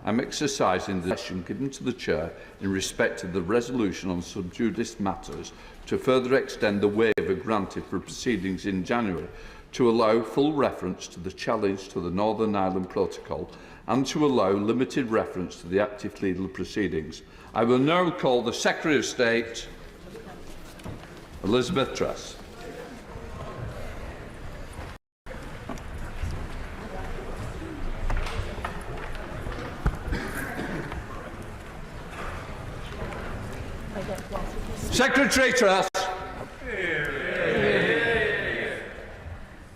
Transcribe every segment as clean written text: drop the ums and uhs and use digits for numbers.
I am exercising the discretion given to the Chair in respect of the resolution on sub judice matters to further extend the waiver granted for proceedings in January to allow full reference to the challenge to the Northern Ireland Protocol and to allow limited reference to the active legal proceedings. I will now call the Secretary of State, Elizabeth Truss. Secretary Truss.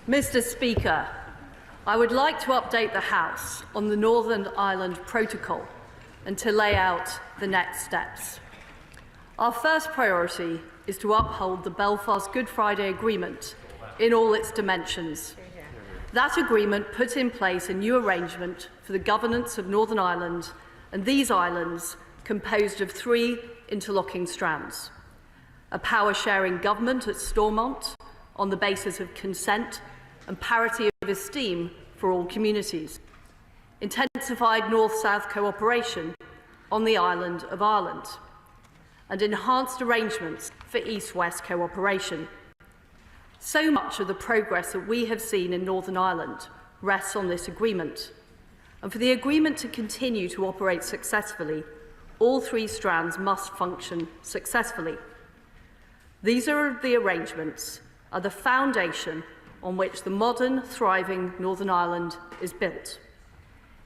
Mr. Speaker, I would like to update the House on the Northern Ireland Protocol and to lay out the next steps. Our first priority is to uphold the Belfast Good Friday Agreement in all its dimensions. That agreement put in place a new arrangement for the governance of Northern Ireland and these islands composed of 3 interlocking strands: a power-sharing government at Stormont on the basis of consent and parity of esteem for all communities, intensified North-South cooperation on the island of Ireland, and enhanced arrangements for East-West cooperation. So much of the progress that we have seen in Northern Ireland rests on this agreement, and for the agreement to continue to operate successfully, all 3 strands must function successfully. These are the arrangements, are the foundation on which the modern, thriving Northern Ireland is built.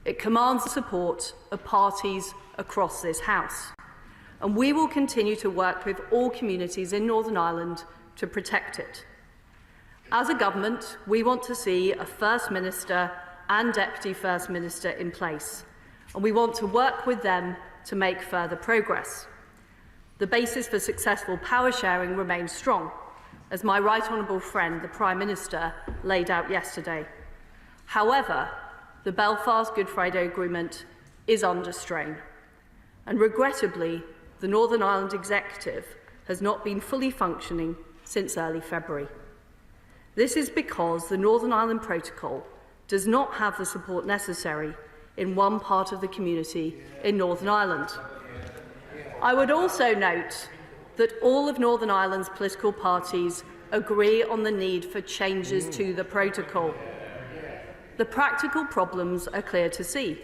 It commands the support of parties across this House, and we will continue to work with all communities in Northern Ireland to protect it. As a government, we want to see a First Minister and Deputy First Minister in place, and we want to work with them to make further progress. The basis for successful power sharing remains strong, as my right honourable friend, the Prime Minister, laid out yesterday. However, the Belfast Good Friday Agreement is under strain, and regrettably, the Northern Ireland Executive has not been fully functioning since early February. This is because the Northern Ireland Protocol does not have the support necessary in one part of the community in Northern Ireland. I would also note that all of Northern Ireland's political parties agree on the need for changes to the protocol. The practical problems are clear to see.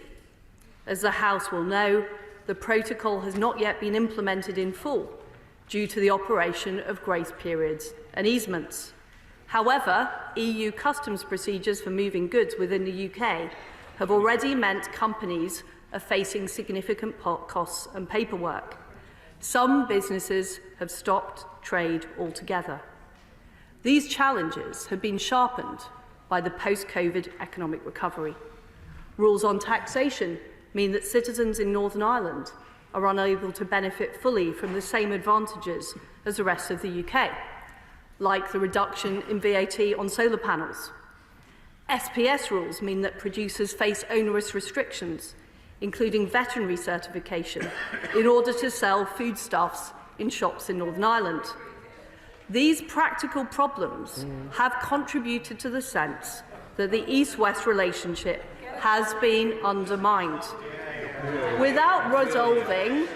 As the House will know, the protocol has not yet been implemented in full due to the operation of grace periods and easements. However, EU customs procedures for moving goods within the UK have already meant companies are facing significant costs and paperwork. Some businesses have stopped trade altogether. These challenges have been sharpened by the post-COVID economic recovery. Rules on taxation mean that citizens in Northern Ireland are unable to benefit fully from the same advantages as the rest of the UK, like the reduction in VAT on solar panels. SPS rules mean that producers face onerous restrictions, including veterinary certification, in order to sell foodstuffs in shops in Northern Ireland. These practical problems have contributed to the sense that the East-West relationship has been undermined. Without resolving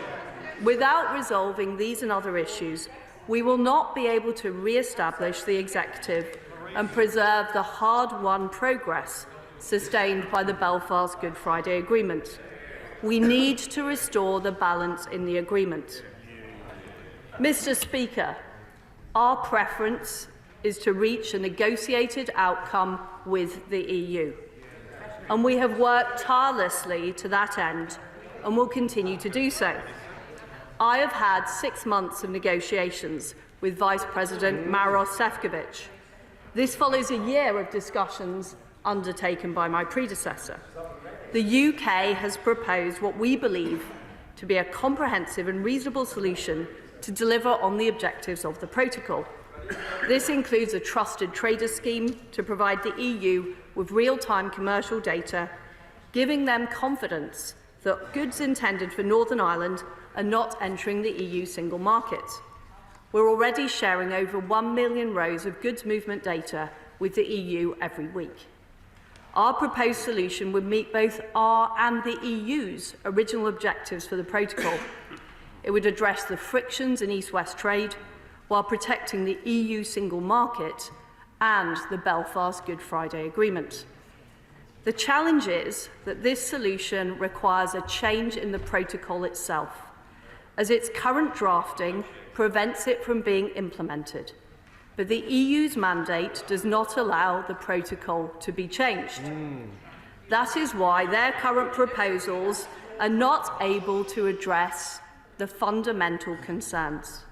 these and other issues, we will not be able to re-establish the executive and preserve the hard-won progress sustained by the Belfast Good Friday Agreement. We need to restore the balance in the agreement. Mr. Speaker, our preference is to reach a negotiated outcome with the EU, and we have worked tirelessly to that end and will continue to do so. I have had 6 months of negotiations with Vice President Maros Sefcovic. This follows a year of discussions undertaken by my predecessor. The UK has proposed what we believe to be a comprehensive and reasonable solution to deliver on the objectives of the protocol. This includes a trusted trader scheme to provide the EU with real-time commercial data, giving them confidence that goods intended for Northern Ireland are not entering the EU single market. We're already sharing over 1 million rows of goods movement data with the EU every week. Our proposed solution would meet both our and the EU's original objectives for the protocol. It would address the frictions in East-West trade while protecting the EU single market and the Belfast Good Friday Agreement. The challenge is that this solution requires a change in the protocol itself, as its current drafting prevents it from being implemented. But the EU's mandate does not allow the protocol to be changed. That is why their current proposals are not able to address the fundamental concerns.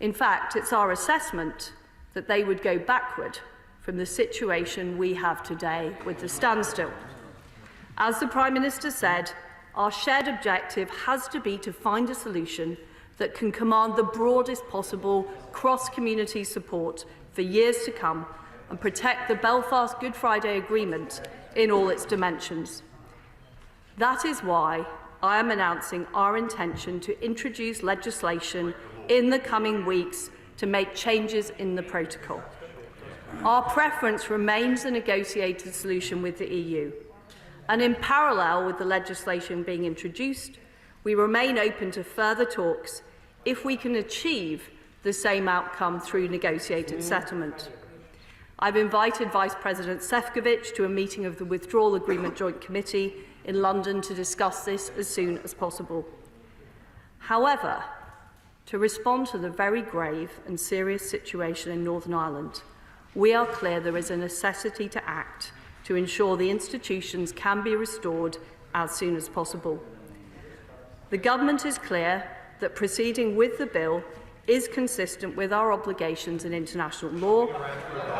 In fact, it's our assessment that they would go backward from the situation we have today with the standstill. As the Prime Minister said, our shared objective has to be to find a solution that can command the broadest possible cross-community support for years to come and protect the Belfast Good Friday Agreement in all its dimensions. That is why I am announcing our intention to introduce legislation in the coming weeks to make changes in the protocol. Our preference remains a negotiated solution with the EU, and in parallel with the legislation being introduced, we remain open to further talks if we can achieve the same outcome through negotiated settlement. I've invited Vice President Šefčovič to a meeting of the Withdrawal Agreement Joint Committee in London to discuss this as soon as possible. However, to respond to the very grave and serious situation in Northern Ireland, we are clear there is a necessity to act to ensure the institutions can be restored as soon as possible. The Government is clear that proceeding with the bill is consistent with our obligations in international law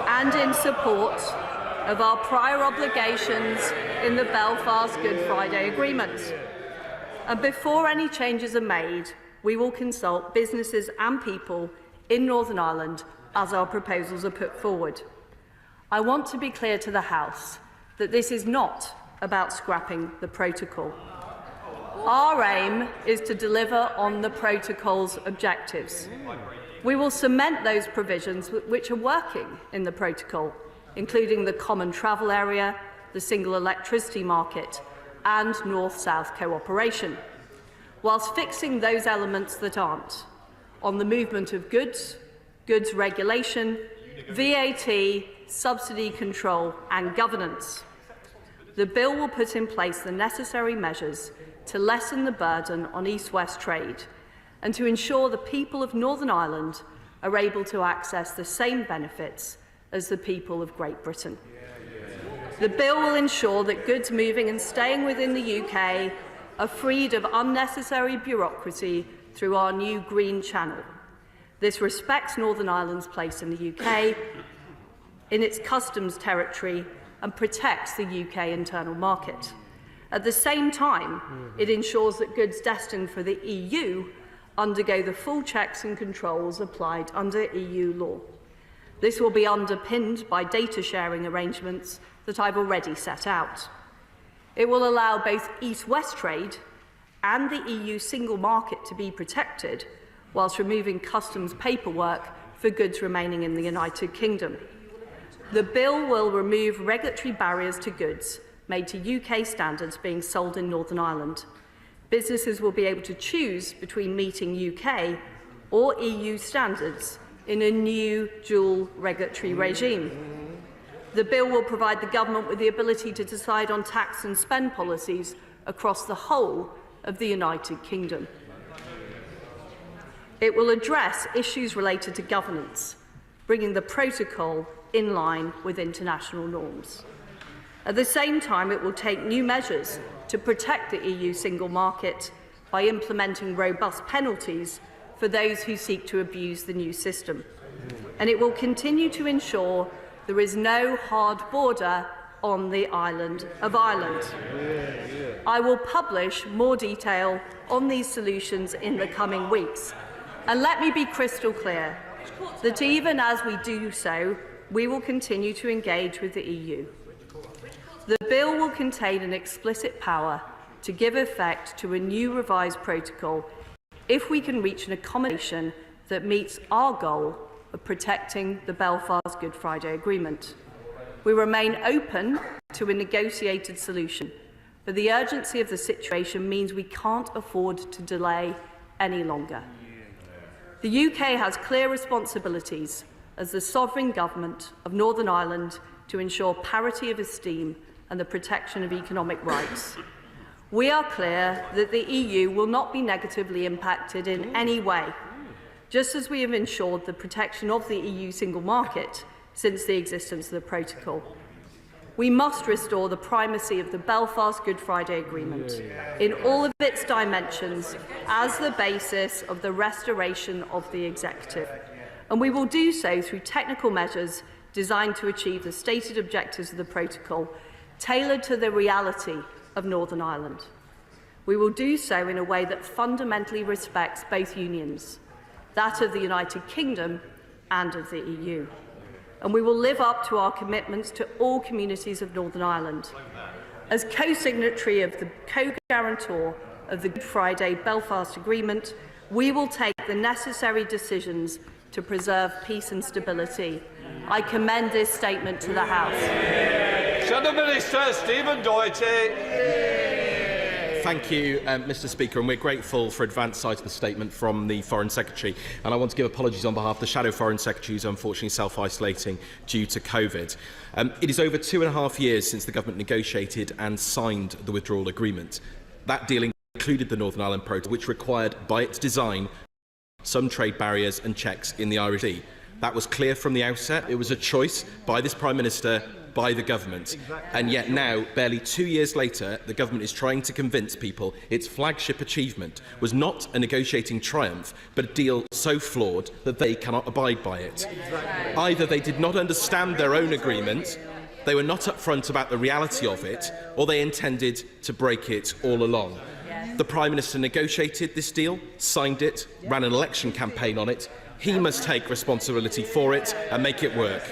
and in support of our prior obligations in the Belfast Good Friday Agreement. And before any changes are made, we will consult businesses and people in Northern Ireland as our proposals are put forward. I want to be clear to the House that this is not about scrapping the protocol. Our aim is to deliver on the protocol's objectives. We will cement those provisions which are working in the protocol, including the common travel area, the single electricity market and North-South cooperation, whilst fixing those elements that aren't, on the movement of goods, goods regulation, VAT, subsidy control and governance. The bill will put in place the necessary measures to lessen the burden on East-West trade and to ensure the people of Northern Ireland are able to access the same benefits as the people of Great Britain. The bill will ensure that goods moving and staying within the UK are freed of unnecessary bureaucracy through our new Green Channel. This respects Northern Ireland's place in the UK, in its customs territory, and protects the UK internal market. At the same time, it ensures that goods destined for the EU undergo the full checks and controls applied under EU law. This will be underpinned by data sharing arrangements that I've already set out. It will allow both East-West trade and the EU single market to be protected, whilst removing customs paperwork for goods remaining in the United Kingdom. The bill will remove regulatory barriers to goods made to UK standards being sold in Northern Ireland. Businesses will be able to choose between meeting UK or EU standards in a new dual regulatory regime. The bill will provide the Government with the ability to decide on tax and spend policies across the whole of the United Kingdom. It will address issues related to governance, bringing the protocol in line with international norms. At the same time, it will take new measures to protect the EU single market by implementing robust penalties for those who seek to abuse the new system. And it will continue to ensure there is no hard border on the island of Ireland. I will publish more detail on these solutions in the coming weeks. And let me be crystal clear that even as we do so, we will continue to engage with the EU. The bill will contain an explicit power to give effect to a new revised protocol if we can reach an accommodation that meets our goal of protecting the Belfast Good Friday Agreement. We remain open to a negotiated solution, but the urgency of the situation means we can't afford to delay any longer. The UK has clear responsibilities as the sovereign government of Northern Ireland to ensure parity of esteem and the protection of economic rights. We are clear that the EU will not be negatively impacted in any way, just as we have ensured the protection of the EU single market since the existence of the Protocol. We must restore the primacy of the Belfast Good Friday Agreement in all of its dimensions as the basis of the restoration of the executive. And we will do so through technical measures designed to achieve the stated objectives of the Protocol, tailored to the reality of Northern Ireland. We will do so in a way that fundamentally respects both unions, that of the United Kingdom and of the EU. And we will live up to our commitments to all communities of Northern Ireland. As co-signatory of the co-guarantor of the Good Friday Belfast Agreement, we will take the necessary decisions to preserve peace and stability. I commend this statement to the House. Shadow Minister Stephen Doherty. Thank you, Mr Speaker, and we're grateful for advance sight of the statement from the Foreign Secretary. And I want to give apologies on behalf of the Shadow Foreign Secretary, who's unfortunately self-isolating due to COVID. It is over 2.5 years since the government negotiated and signed the withdrawal agreement. That deal included the Northern Ireland Protocol, which required, by its design, some trade barriers and checks in the Irish Sea. That was clear from the outset. It was a choice by this Prime Minister, by the government. And yet now, barely 2 years later, the government is trying to convince people its flagship achievement was not a negotiating triumph, but a deal so flawed that they cannot abide by it. Either they did not understand their own agreement, they were not upfront about the reality of it, or they intended to break it all along. The Prime Minister negotiated this deal, signed it, ran an election campaign on it. He must take responsibility for it and make it work.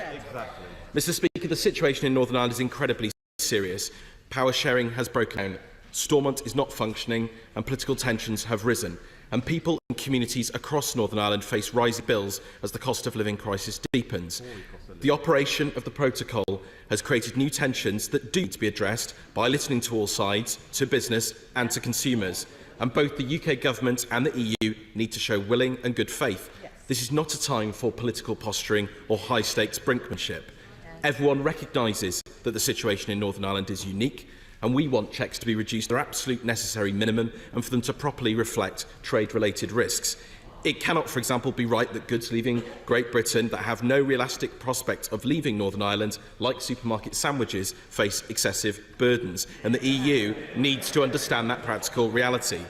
Mr Speaker, the situation in Northern Ireland is incredibly serious. Power sharing has broken down, Stormont is not functioning and political tensions have risen. And people and communities across Northern Ireland face rising bills as the cost of living crisis deepens. The operation of the Protocol has created new tensions that do need to be addressed by listening to all sides, to business and to consumers. And both the UK Government and the EU need to show willing and good faith. This is not a time for political posturing or high-stakes brinkmanship. Everyone recognises that the situation in Northern Ireland is unique, and we want checks to be reduced to their absolute necessary minimum and for them to properly reflect trade-related risks. It cannot, for example, be right that goods leaving Great Britain that have no realistic prospect of leaving Northern Ireland, like supermarket sandwiches, face excessive burdens, and the EU needs to understand that practical reality.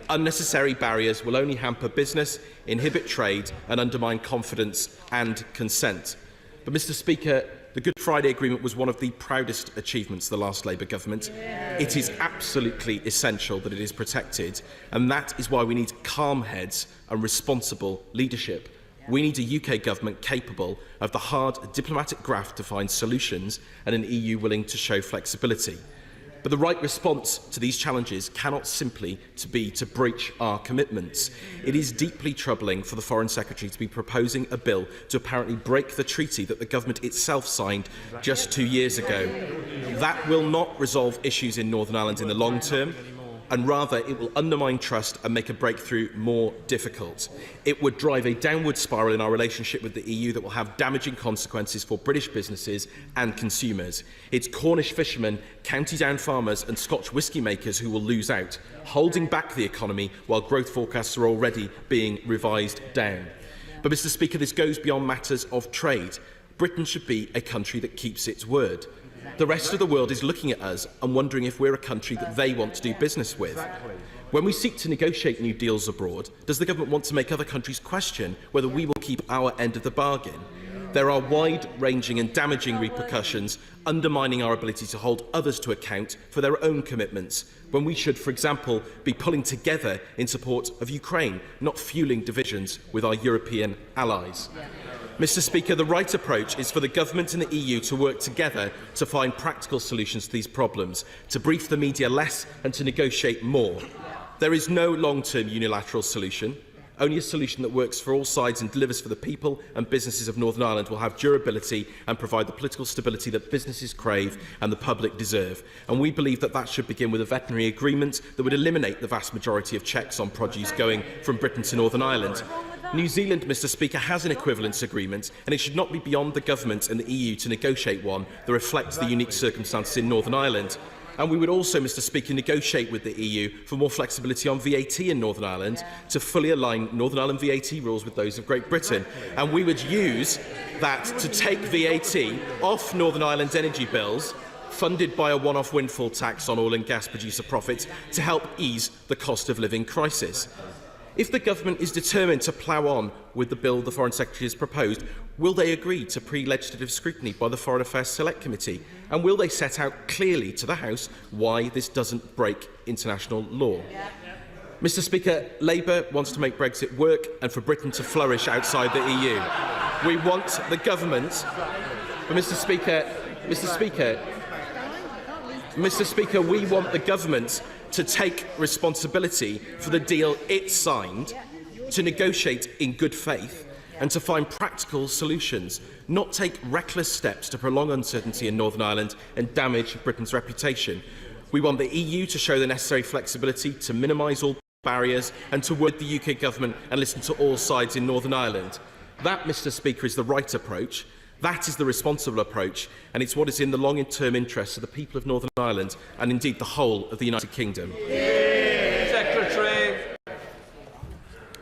Unnecessary barriers will only hamper business, inhibit trade and undermine confidence and consent. But, Mr Speaker, the Good Friday Agreement was one of the proudest achievements of the last Labour government. It is absolutely essential that it is protected, and that is why we need calm heads and responsible leadership. We need a UK government capable of the hard diplomatic graft to find solutions and an EU willing to show flexibility. But the right response to these challenges cannot simply be to breach our commitments. It is deeply troubling for the Foreign Secretary to be proposing a bill to apparently break the treaty that the government itself signed just 2 years ago. That will not resolve issues in Northern Ireland in the long term, and rather it will undermine trust and make a breakthrough more difficult. It would drive a downward spiral in our relationship with the EU that will have damaging consequences for British businesses and consumers. It's Cornish fishermen, County Down farmers and Scotch whisky makers who will lose out, holding back the economy while growth forecasts are already being revised down. But, Mr Speaker, this goes beyond matters of trade. Britain should be a country that keeps its word. The rest of the world is looking at us and wondering if we're a country that they want to do business with. When we seek to negotiate new deals abroad, does the government want to make other countries question whether we will keep our end of the bargain? There are wide-ranging and damaging repercussions, undermining our ability to hold others to account for their own commitments, when we should, for example, be pulling together in support of Ukraine, not fuelling divisions with our European allies. Mr Speaker, the right approach is for the government and the EU to work together to find practical solutions to these problems, to brief the media less and to negotiate more. There is no long-term unilateral solution. Only a solution that works for all sides and delivers for the people and businesses of Northern Ireland will have durability and provide the political stability that businesses crave and the public deserve. And we believe that that should begin with a veterinary agreement that would eliminate the vast majority of checks on produce going from Britain to Northern Ireland. New Zealand, Mr Speaker, has an equivalence agreement, and it should not be beyond the government and the EU to negotiate one that reflects the unique circumstances in Northern Ireland. And we would also, Mr Speaker, negotiate with the EU for more flexibility on VAT in Northern Ireland to fully align Northern Ireland VAT rules with those of Great Britain. And we would use that to take VAT off Northern Ireland's energy bills, funded by a one-off windfall tax on oil and gas producer profits, to help ease the cost of living crisis. If the government is determined to plough on with the bill the Foreign Secretary has proposed, will they agree to pre-legislative scrutiny by the Foreign Affairs Select Committee? And will they set out clearly to the House why this doesn't break international law? Mr Speaker, Labour wants to make Brexit work and for Britain to flourish outside the EU. We want the government... Mr Speaker, we want the government to take responsibility for the deal it signed, to negotiate in good faith and to find practical solutions, not take reckless steps to prolong uncertainty in Northern Ireland and damage Britain's reputation. We want the EU to show the necessary flexibility to minimise all barriers and to work with the UK government and listen to all sides in Northern Ireland. That, Mr Speaker, is the right approach. That is the responsible approach, and it's what is in the long-term interests of the people of Northern Ireland and indeed the whole of the United Kingdom. Secretary.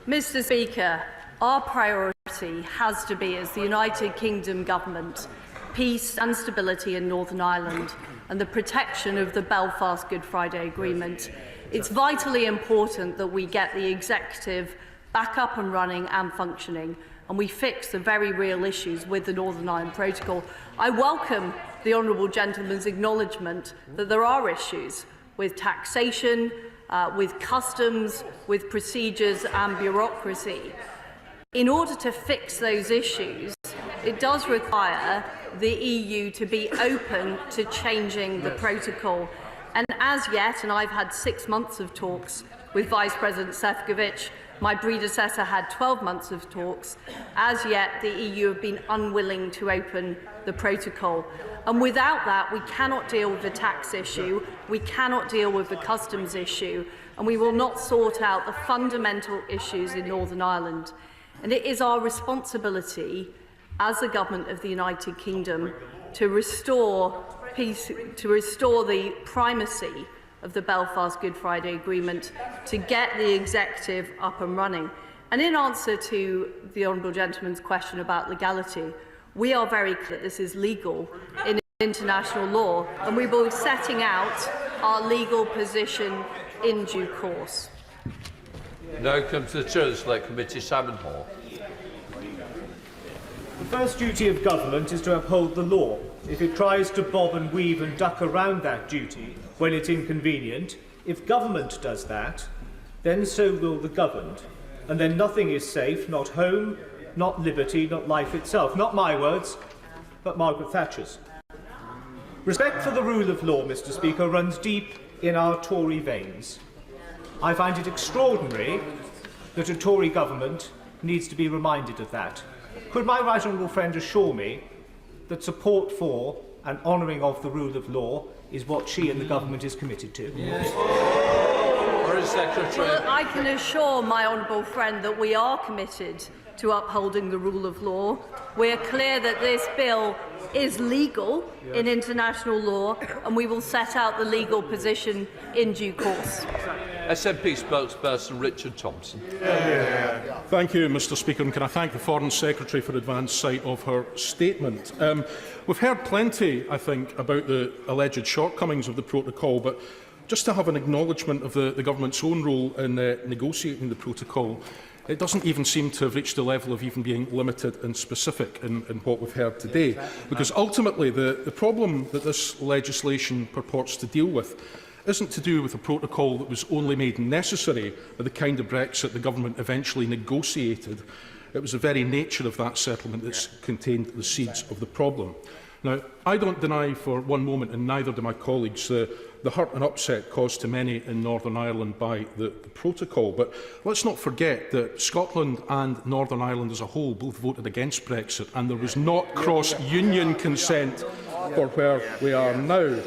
Mr Speaker, our priority has to be, as the United Kingdom Government, peace and stability in Northern Ireland and the protection of the Belfast Good Friday Agreement. It's vitally important that we get the executive back up and running and functioning, and we fix the very real issues with the Northern Ireland Protocol. I welcome the honourable gentleman's acknowledgement that there are issues with taxation, with customs, with procedures and bureaucracy. In order to fix those issues, it does require the EU to be open to changing the protocol. And as yet, and I've had 6 months of talks with Vice President Šefčovič, my predecessor had 12 months of talks. As yet, the EU have been unwilling to open the protocol. And without that, we cannot deal with the tax issue, we cannot deal with the customs issue, and we will not sort out the fundamental issues in Northern Ireland. And it is our responsibility as the Government of the United Kingdom to restore peace, to restore the primacy of the Belfast Good Friday Agreement, to get the executive up and running. And in answer to the honourable gentleman's question about legality, we are very clear that this is legal in international law, and we will be setting out our legal position in due course. Now comes the Chair of the Select Committee, Simon Hall. The first duty of government is to uphold the law. If it tries to bob and weave and duck around that duty when it's inconvenient, if government does that, then so will the governed. And then nothing is safe, not home, not liberty, not life itself. Not my words, but Margaret Thatcher's. Respect for the rule of law, Mr Speaker, runs deep in our Tory veins. I find it extraordinary that a Tory government needs to be reminded of that. Could my right honourable friend assure me that support for and honouring of the rule of law is what she and the government is committed to? Well, I can assure my honourable friend that we are committed to upholding the rule of law. We are clear that this bill is legal in international law, and we will set out the legal position in due course. SNP spokesperson Richard Thompson. Thank you, Mr Speaker, and can I thank the Foreign Secretary for advance sight of her statement. We've heard plenty, I think, about the alleged shortcomings of the protocol, but just to have an acknowledgement of the government's own role in negotiating the protocol, it doesn't even seem to have reached the level of even being limited and specific in what we've heard today. Because ultimately, the problem that this legislation purports to deal with isn't to do with a protocol that was only made necessary by the kind of Brexit the government eventually negotiated. It was the very nature of that settlement that contained the seeds of the problem. Now, I don't deny for one moment, and neither do my colleagues, the the hurt and upset caused to many in Northern Ireland by the protocol. But let's not forget that Scotland and Northern Ireland as a whole both voted against Brexit, and there was not cross-union consent for where we are now.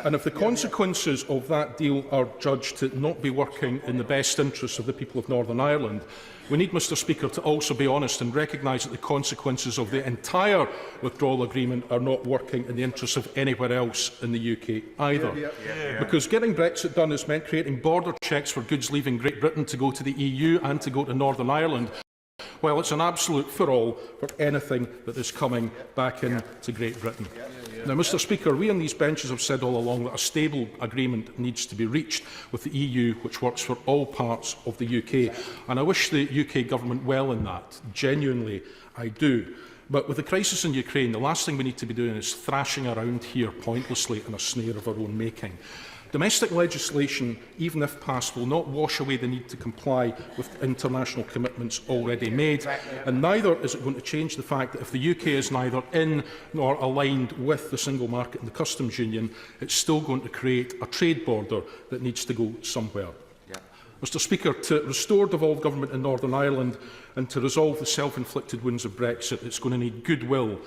And if the consequences of that deal are judged to not be working in the best interests of the people of Northern Ireland, we need, Mr Speaker, to also be honest and recognise that the consequences of the entire withdrawal agreement are not working in the interests of anywhere else in the UK either. Because getting Brexit done has meant creating border checks for goods leaving Great Britain to go to the EU and to go to Northern Ireland, while it's an absolute for-all for anything that is coming back into Great Britain. Now, Mr Speaker, we on these benches have said all along that a stable agreement needs to be reached with the EU, which works for all parts of the UK. And I wish the UK government well in that. Genuinely, I do. But with the crisis in Ukraine, the last thing we need to be doing is thrashing around here pointlessly in a snare of our own making. Domestic legislation, even if passed, will not wash away the need to comply with international commitments already made, and neither is it going to change the fact that if the UK is neither in nor aligned with the single market and the customs union, it's still going to create a trade border that needs to go somewhere. Mr Speaker, to restore devolved government in Northern Ireland and to resolve the self-inflicted wounds of Brexit, it's going to need goodwill,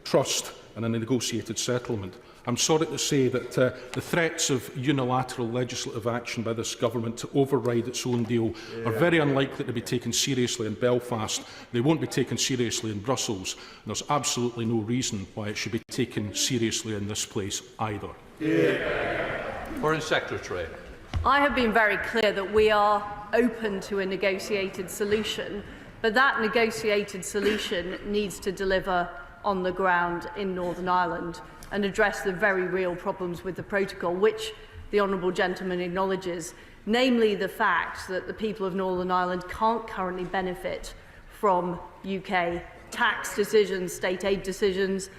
trust and a negotiated settlement. I'm sorry to say that the threats of unilateral legislative action by this government to override its own deal are very unlikely to be taken seriously in Belfast. They won't be taken seriously in Brussels. And there's absolutely no reason why it should be taken seriously in this place either. Foreign Secretary. I have been very clear that we are open to a negotiated solution, but that negotiated solution needs to deliver on the ground in Northern Ireland and address the very real problems with the protocol, which the honourable gentleman acknowledges, namely the fact that the people of Northern Ireland can't currently benefit from UK tax decisions, state aid decisions,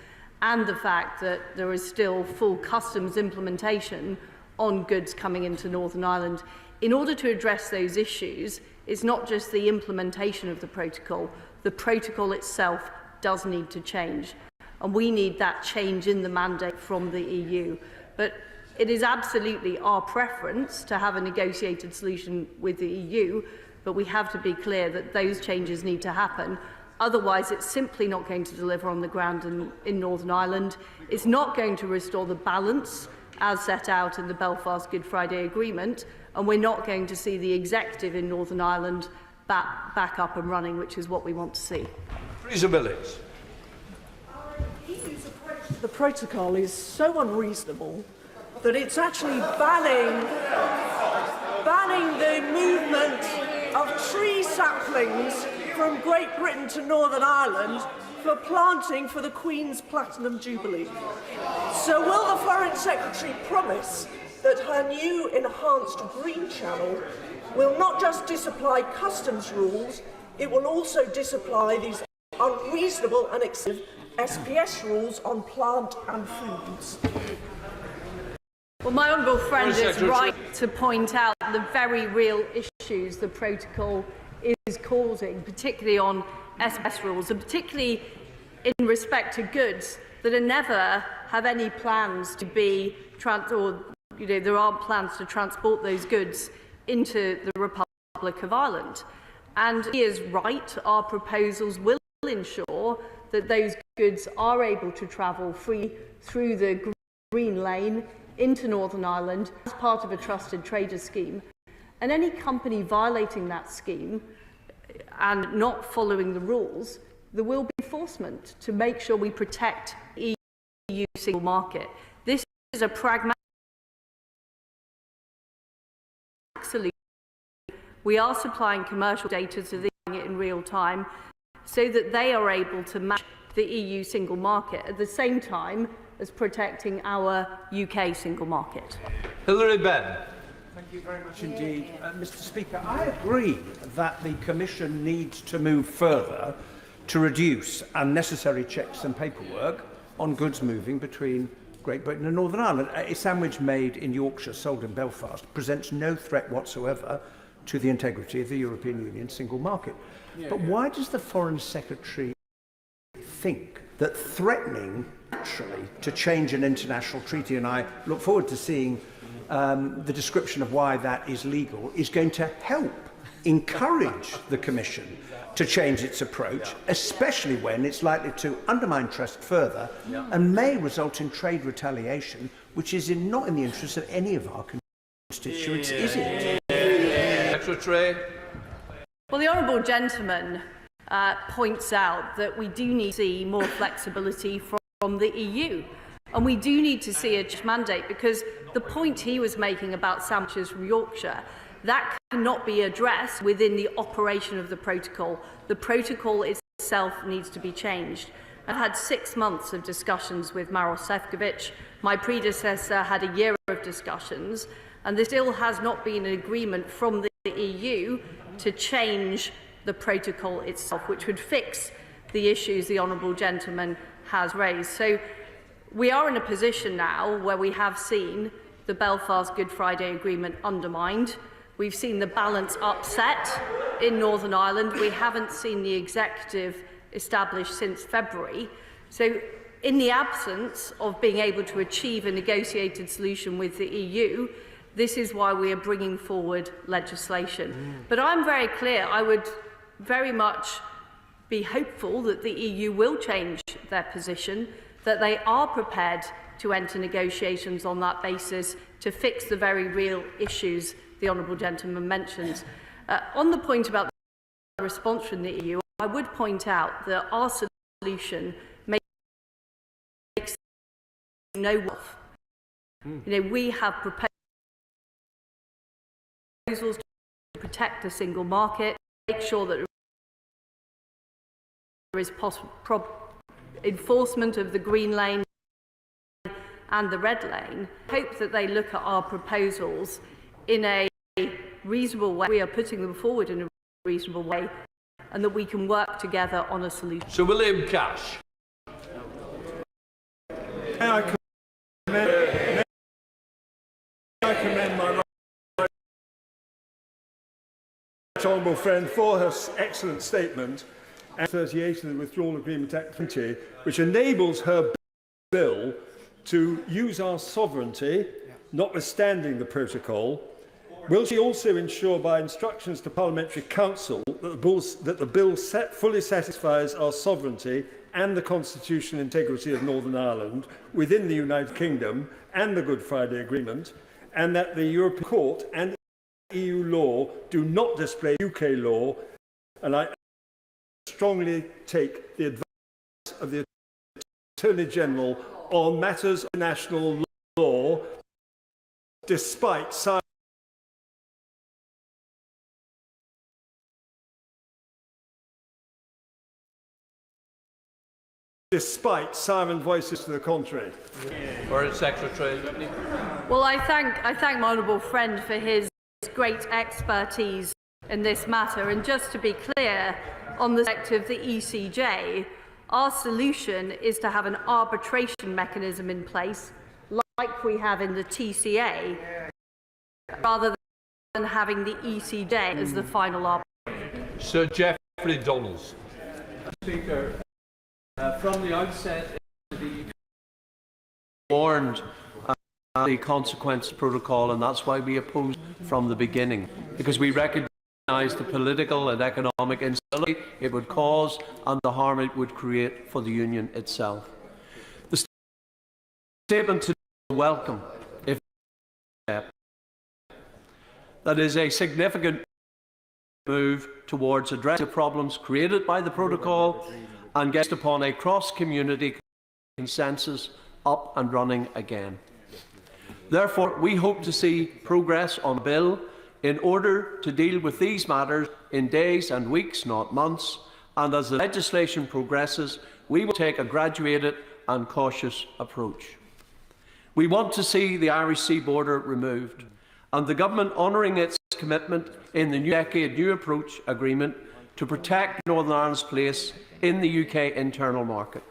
and the fact that there is still full customs implementation on goods coming into Northern Ireland. In order to address those issues, it's not just the implementation of the protocol itself does need to change. And we need that change in the mandate from the EU. But it is absolutely our preference to have a negotiated solution with the EU, but we have to be clear that those changes need to happen. Otherwise, it's simply not going to deliver on the ground in Northern Ireland. It's not going to restore the balance as set out in the Belfast Good Friday Agreement, and we're not going to see the executive in Northern Ireland back up and running, which is what we want to see. Theresa Billings. The protocol is so unreasonable that it's actually banning the movement of tree saplings from Great Britain to Northern Ireland for planting for the Queen's Platinum Jubilee. So will the Foreign Secretary promise that her new enhanced Green Channel will not just disapply customs rules, it will also disapply these unreasonable and excessive SPS rules on plant and foods? Well, my honourable friend is right to point out the very real issues the protocol is causing, particularly on SPS rules, and particularly in respect to goods that are never have any plans to be there aren't plans to transport those goods into the Republic of Ireland. And he is right, our proposals will ensure that those goods are able to travel free through the Green Lane into Northern Ireland as part of a trusted trader scheme. And any company violating that scheme and not following the rules, there will be enforcement to make sure we protect the EU single market. This is a pragmatic solution. We are supplying commercial data to the in real time so that they are able to match the EU single market at the same time as protecting our UK single market. Hilary Benn. Thank you very much indeed, Mr. Speaker. I agree that the Commission needs to move further to reduce unnecessary checks and paperwork on goods moving between Great Britain and Northern Ireland. A sandwich made in Yorkshire, sold in Belfast, presents no threat whatsoever to the integrity of the European Union single market. But why does the Foreign Secretary think that threatening naturally to change an international treaty, and I look forward to seeing the description of why that is legal, is going to help encourage the Commission to change its approach, especially when it's likely to undermine trust further and may result in trade retaliation, which is not in the interest of any of our constituents, is it? Secretary. Well, the honourable gentleman points out that we do need to see more flexibility from the EU. And we do need to see a mandate, because the point he was making about sandwiches from Yorkshire, that cannot be addressed within the operation of the protocol. The protocol itself needs to be changed. I've had 6 months of discussions with Maros Sefcovic. My predecessor had a year of discussions, and there still has not been an agreement from the EU to change the protocol itself, which would fix the issues the honourable gentleman has raised. So we are in a position now where we have seen the Belfast Good Friday Agreement undermined. We've seen the balance upset in Northern Ireland. We haven't seen the executive established since February. So in the absence of being able to achieve a negotiated solution with the EU, this is why we are bringing forward legislation. But I'm very clear, I would very much be hopeful that the EU will change their position, that they are prepared to enter negotiations on that basis to fix the very real issues the honourable gentleman mentions. On the point about the response from the EU, I would point out that our solution makes no wealth. We have proposals to protect the single market, make sure that there is enforcement of the green lane and the red lane. I hope that they look at our proposals in a reasonable way. We are putting them forward in a reasonable way, and that we can work together on a solution. Sir William Cash. May I commend my honourable friend for her excellent statement and 38 of the Withdrawal Agreement Act 20, which enables her bill to use our sovereignty, notwithstanding the protocol. Will she also ensure by instructions to Parliamentary Council that the bill fully satisfies our sovereignty and the constitutional integrity of Northern Ireland within the United Kingdom and the Good Friday Agreement, and that the European Court and EU law do not display UK law? And I strongly take the advice of the Attorney General on matters of national law, despite siren voices to the contrary. Foreign Secretary. Well, I thank my honourable friend for his great expertise in this matter. And just to be clear, on the subject of the ECJ, our solution is to have an arbitration mechanism in place, like we have in the TCA, rather than having the ECJ as the final arbiter. Sir Geoffrey Donalds. Speaker, from the outset, the warned the consequence protocol, and that's why we opposed from the beginning, because we recognise the political and economic instability it would cause and the harm it would create for the Union itself. The statement today is welcome, if that is a significant move towards addressing the problems created by the protocol and get upon a cross-community consensus up and running again. Therefore, we hope to see progress on the bill in order to deal with these matters in days and weeks, not months, and as the legislation progresses, we will take a graduated and cautious approach. We want to see the Irish Sea border removed, and the Government honouring its commitment in the New Decade New Approach Agreement to protect Northern Ireland's place in the UK internal market.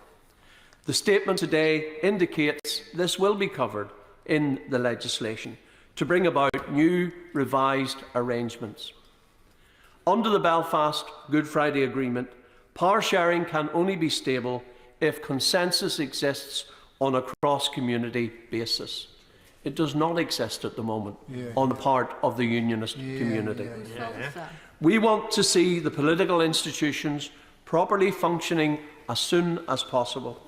The statement today indicates this will be covered in the legislation to bring about new revised arrangements. Under the Belfast Good Friday Agreement, power sharing can only be stable if consensus exists on a cross-community basis. It does not exist at the moment on the part of the unionist community. We want to see the political institutions properly functioning as soon as possible.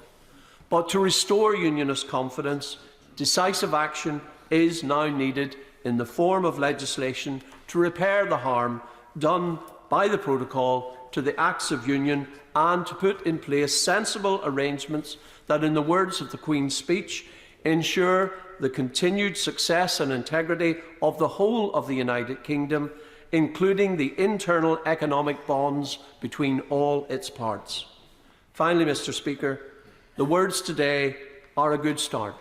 But to restore unionist confidence, decisive action is now needed in the form of legislation to repair the harm done by the protocol to the acts of union and to put in place sensible arrangements that, in the words of the Queen's speech, ensure the continued success and integrity of the whole of the United Kingdom, including the internal economic bonds between all its parts. Finally, Mr. Speaker, the words today are a good start,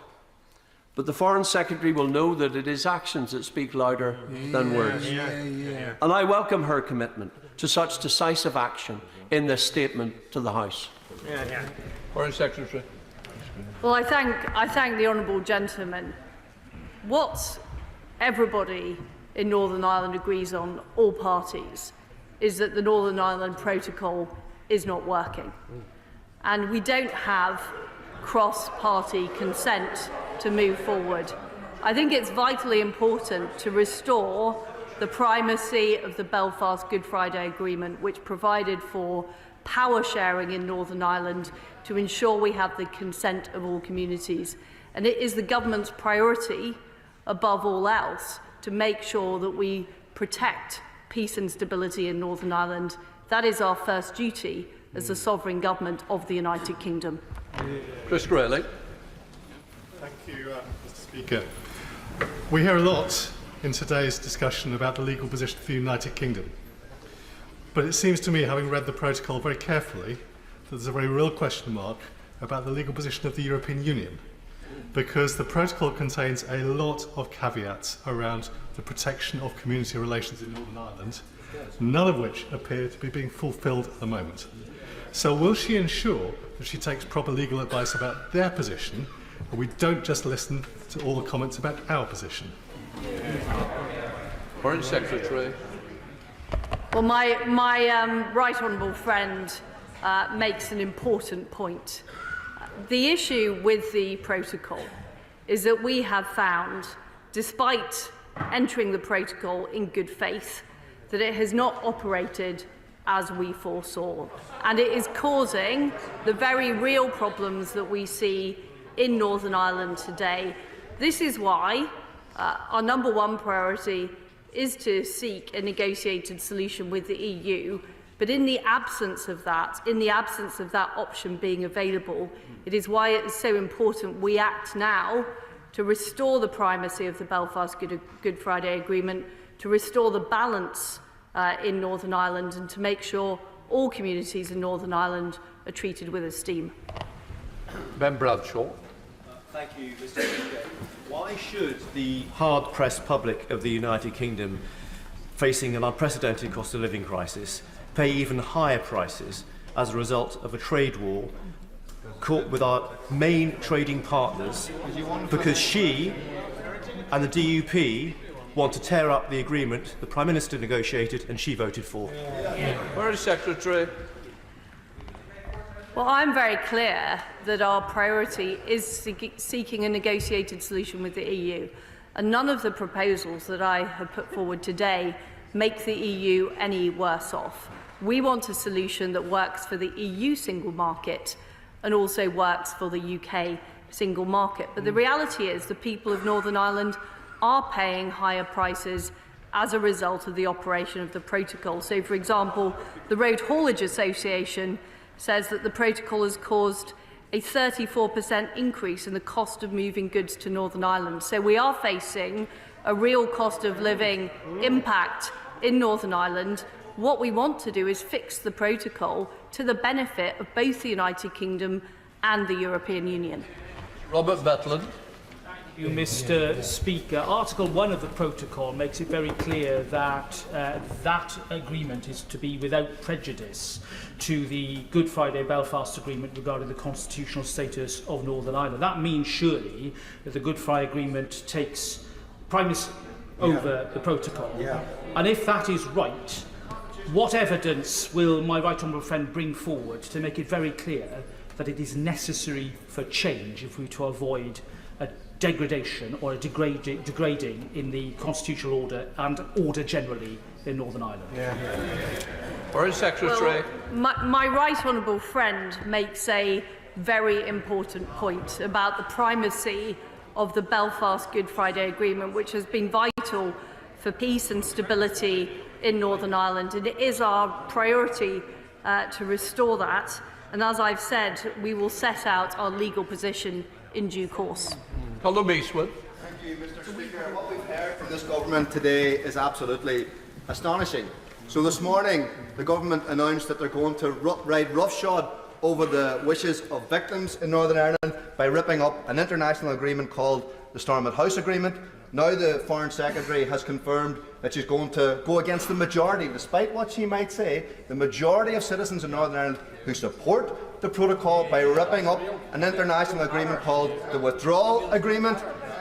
but the Foreign Secretary will know that it is actions that speak louder than words. And I welcome her commitment to such decisive action in this statement to the House. Foreign Secretary. Well, I thank the honourable gentleman. What everybody in Northern Ireland agrees on, all parties, is that the Northern Ireland Protocol is not working. And we don't have cross-party consent to move forward. I think it's vitally important to restore the primacy of the Belfast Good Friday Agreement, which provided for power sharing in Northern Ireland to ensure we have the consent of all communities. And it is the government's priority, above all else, to make sure that we protect peace and stability in Northern Ireland. That is our first duty as the sovereign government of the United Kingdom. Chris Grayling. Thank you, Mr. Speaker. We hear a lot in today's discussion about the legal position of the United Kingdom. But it seems to me, having read the protocol very carefully, that there's a very real question mark about the legal position of the European Union, because the protocol contains a lot of caveats around the protection of community relations in Northern Ireland, none of which appear to be being fulfilled at the moment. So will she ensure that she takes proper legal advice about their position, and we don't just listen to all the comments about our position? Foreign Secretary. Well, my right honourable friend makes an important point. The issue with the protocol is that we have found, despite entering the protocol in good faith, that it has not operated as we foresaw. And it is causing the very real problems that we see in Northern Ireland today. This is why our number one priority is to seek a negotiated solution with the EU. But in the absence of that, option being available, it is why it is so important we act now to restore the primacy of the Belfast Good Friday Agreement, to restore the balance in Northern Ireland, and to make sure all communities in Northern Ireland are treated with esteem. Ben Bradshaw. Thank you, Mr. Speaker. Why should the hard-pressed public of the United Kingdom, facing an unprecedented cost of living crisis, pay even higher prices as a result of a trade war caught with our main trading partners because she and the DUP want to tear up the agreement the Prime Minister negotiated and she voted for? Foreign Secretary. Well, I'm very clear that our priority is seeking a negotiated solution with the EU, and none of the proposals that I have put forward today make the EU any worse off. We want a solution that works for the EU single market and also works for the UK single market. But the reality is the people of Northern Ireland are paying higher prices as a result of the operation of the protocol. So, for example, the Road Haulage Association says that the protocol has caused a 34% increase in the cost of moving goods to Northern Ireland. So we are facing a real cost of living impact in Northern Ireland. What we want to do is fix the protocol to the benefit of both the United Kingdom and the European Union. Robert Betland. Thank you, Mr. Speaker. Article 1 of the protocol makes it very clear that that agreement is to be without prejudice to the Good Friday Belfast Agreement regarding the constitutional status of Northern Ireland. That means surely that the Good Friday Agreement takes primacy over the protocol. And if that is right, what evidence will my right honourable friend bring forward to make it very clear that it is necessary for change if we are to avoid a degradation or a degrading in the constitutional order and order generally in Northern Ireland. Foreign Secretary. Well, my right honourable friend makes a very important point about the primacy of the Belfast Good Friday Agreement, which has been vital for peace and stability in Northern Ireland, and it is our priority to restore that. And as I've said, we will set out our legal position in due course. Colin Eastwood. Thank you, Mr. Speaker. What we've heard from this government today is absolutely astonishing. So this morning, the government announced that they're going to ride roughshod over the wishes of victims in Northern Ireland by ripping up an international agreement called the Stormont House Agreement. Now the Foreign Secretary has confirmed that she's going to go against the majority, despite what she might say, the majority of citizens in Northern Ireland who support the protocol by ripping up an international agreement called the Withdrawal Agreement.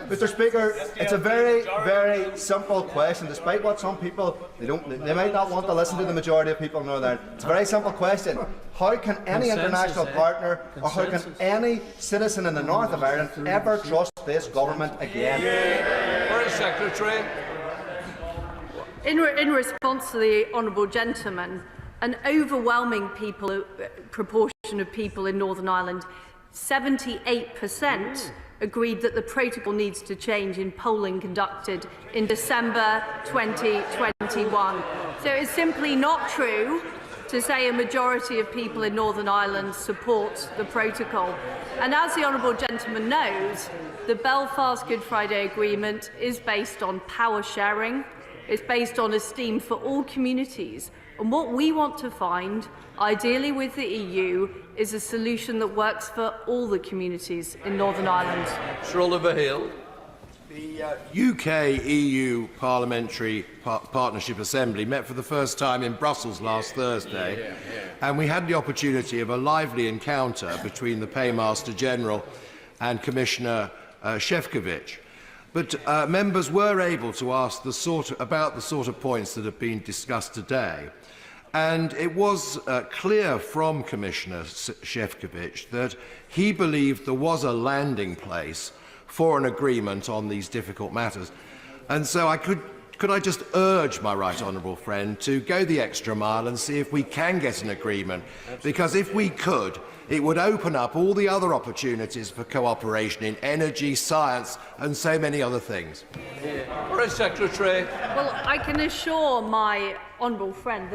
Mr. Speaker, it's a very, very simple question, despite what some people, they might not want to listen to the majority of people in Northern Ireland. It's a very simple question. How can any international partner or how can any citizen in the north of Ireland ever trust this government again? Foreign Secretary. In response to the honourable gentleman, an overwhelming proportion of people in Northern Ireland, 78%, agreed that the protocol needs to change in polling conducted in December 2021. So it's simply not true to say a majority of people in Northern Ireland support the protocol. And as the honourable gentleman knows, the Belfast Good Friday Agreement is based on power sharing, it's based on esteem for all communities. And what we want to find, ideally with the EU, is a solution that works for all the communities in Northern Ireland. Sir Oliver Hill. The UK-EU Parliamentary Partnership Assembly met for the first time in Brussels last Thursday, and we had the opportunity of a lively encounter between the Paymaster General and Commissioner Šefčovič. But members were able to ask about the sort of points that have been discussed today. And it was clear from Commissioner Šefčovič that he believed there was a landing place for an agreement on these difficult matters. And so could I just urge my right honourable friend to go the extra mile and see if we can get an agreement? Because if we could, it would open up all the other opportunities for cooperation in energy, science and so many other things. Foreign Secretary. Well, I can assure my honourable friend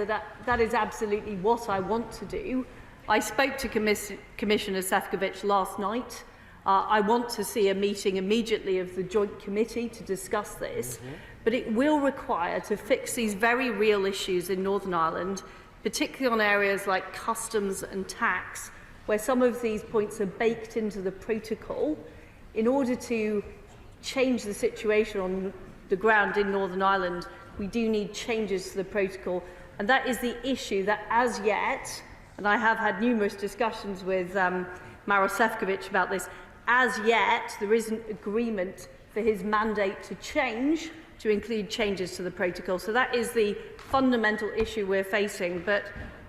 that is absolutely what I want to do. I spoke to Commissioner Šefčovič last night. I want to see a meeting immediately of the Joint Committee to discuss this, but it will require to fix these very real issues in Northern Ireland, particularly on areas like customs and tax, where some of these points are baked into the protocol. In order to change the situation on the ground in Northern Ireland, we do need changes to the protocol, and that is the issue that as yet, and I have had numerous discussions with Maroš Šefčovič about this, as yet there isn't agreement for his mandate to change to include changes to the protocol. So that is the fundamental issue we're facing, but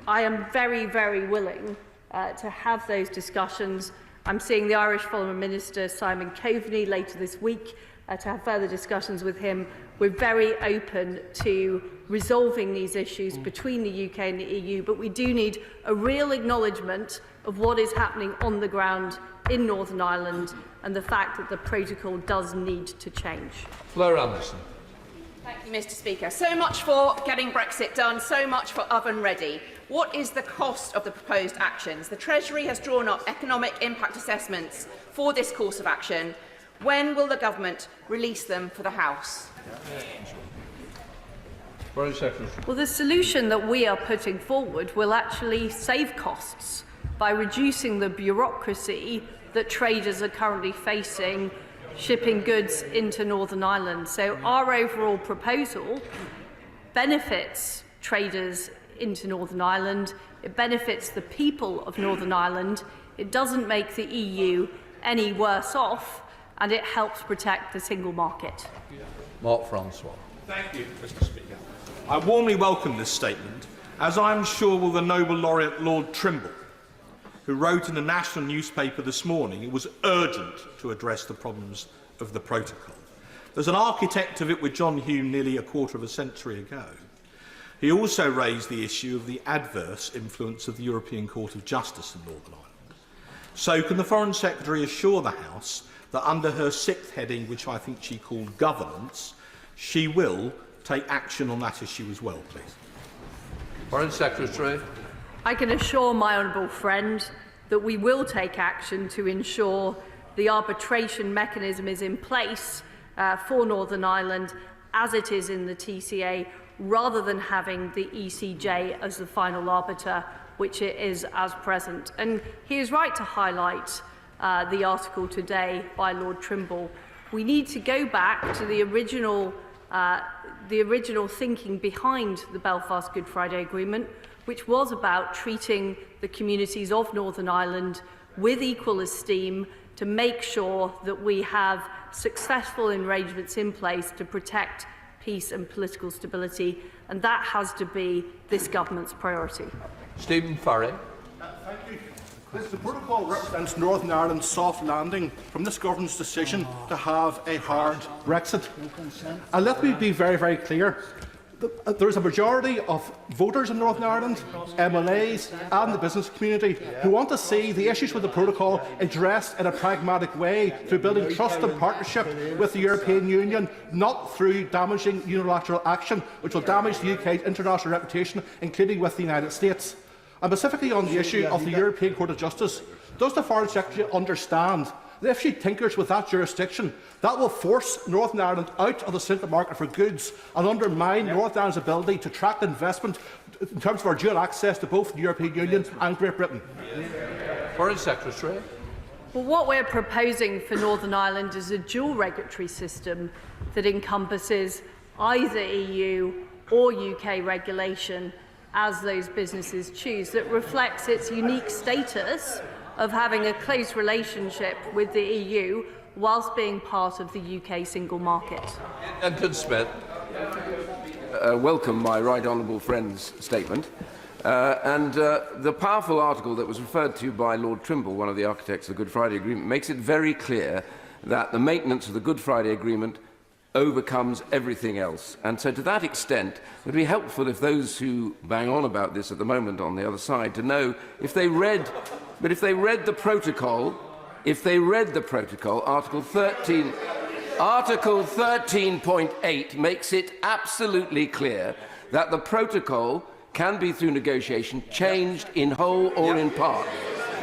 I am very, very willing to have those discussions. I'm seeing the Irish Foreign Minister Simon Coveney later this week to have further discussions with him. We're very open to resolving these issues between the UK and the EU, but we do need a real acknowledgement of what is happening on the ground in Northern Ireland and the fact that the protocol does need to change. Fleur Anderson. Thank you, Mr. Speaker. So much for getting Brexit done, so much for oven ready. What is the cost of the proposed actions? The Treasury has drawn up economic impact assessments for this course of action. When will the government release them for the House? Well, the solution that we are putting forward will actually save costs by reducing the bureaucracy that traders are currently facing shipping goods into Northern Ireland. So our overall proposal benefits traders into Northern Ireland, it benefits the people of Northern Ireland, it doesn't make the EU any worse off, and it helps protect the single market. Mark Francois. Thank you, Mr. Speaker. I warmly welcome this statement, as I am sure will the Nobel laureate Lord Trimble. who wrote in the national newspaper this morning it was urgent to address the problems of the protocol. There's an architect of it with John Hume nearly a quarter of a century ago. He also raised the issue of the adverse influence of the European Court of Justice in Northern Ireland. So can the Foreign Secretary assure the House that under her 6th heading, which I think she called governance, she will take action on that issue as well, please? Foreign Secretary. I can assure my honourable friend that we will take action to ensure the arbitration mechanism is in place for Northern Ireland as it is in the TCA, rather than having the ECJ as the final arbiter, which it is as present. And he is right to highlight the article today by Lord Trimble. We need to go back to the original thinking behind the Belfast Good Friday Agreement, which was about treating the communities of Northern Ireland with equal esteem to make sure that we have successful arrangements in place to protect peace and political stability, and that has to be this government's priority. Stephen Farry. Thank you. The protocol represents Northern Ireland's soft landing from this government's decision to have a hard Brexit. And let me be very, very clear. There is a majority of voters in Northern Ireland, MLAs and the business community who want to see the issues with the protocol addressed in a pragmatic way through building trust and partnership with the European Union, not through damaging unilateral action which will damage the UK's international reputation, including with the United States. And specifically on the issue of the European Court of Justice, does the Foreign Secretary understand that if she tinkers with that jurisdiction, that will force Northern Ireland out of the single market for goods and undermine Northern Ireland's ability to attract investment in terms of our dual access to both the European Union and Great Britain? Foreign Secretary. Well, what we're proposing for Northern Ireland is a dual regulatory system that encompasses either EU or UK regulation as those businesses choose, that reflects its unique status of having a close relationship with the EU whilst being part of the UK single market. Duncan Smith. Welcome my right honourable friend's statement. The powerful article that was referred to by Lord Trimble, one of the architects of the Good Friday Agreement, makes it very clear that the maintenance of the Good Friday Agreement overcomes everything else. And so to that extent, it would be helpful if those who bang on about this at the moment on the other side to know if they read the protocol, Article 13.8 makes it absolutely clear that the protocol can be, through negotiation, changed in whole or in part.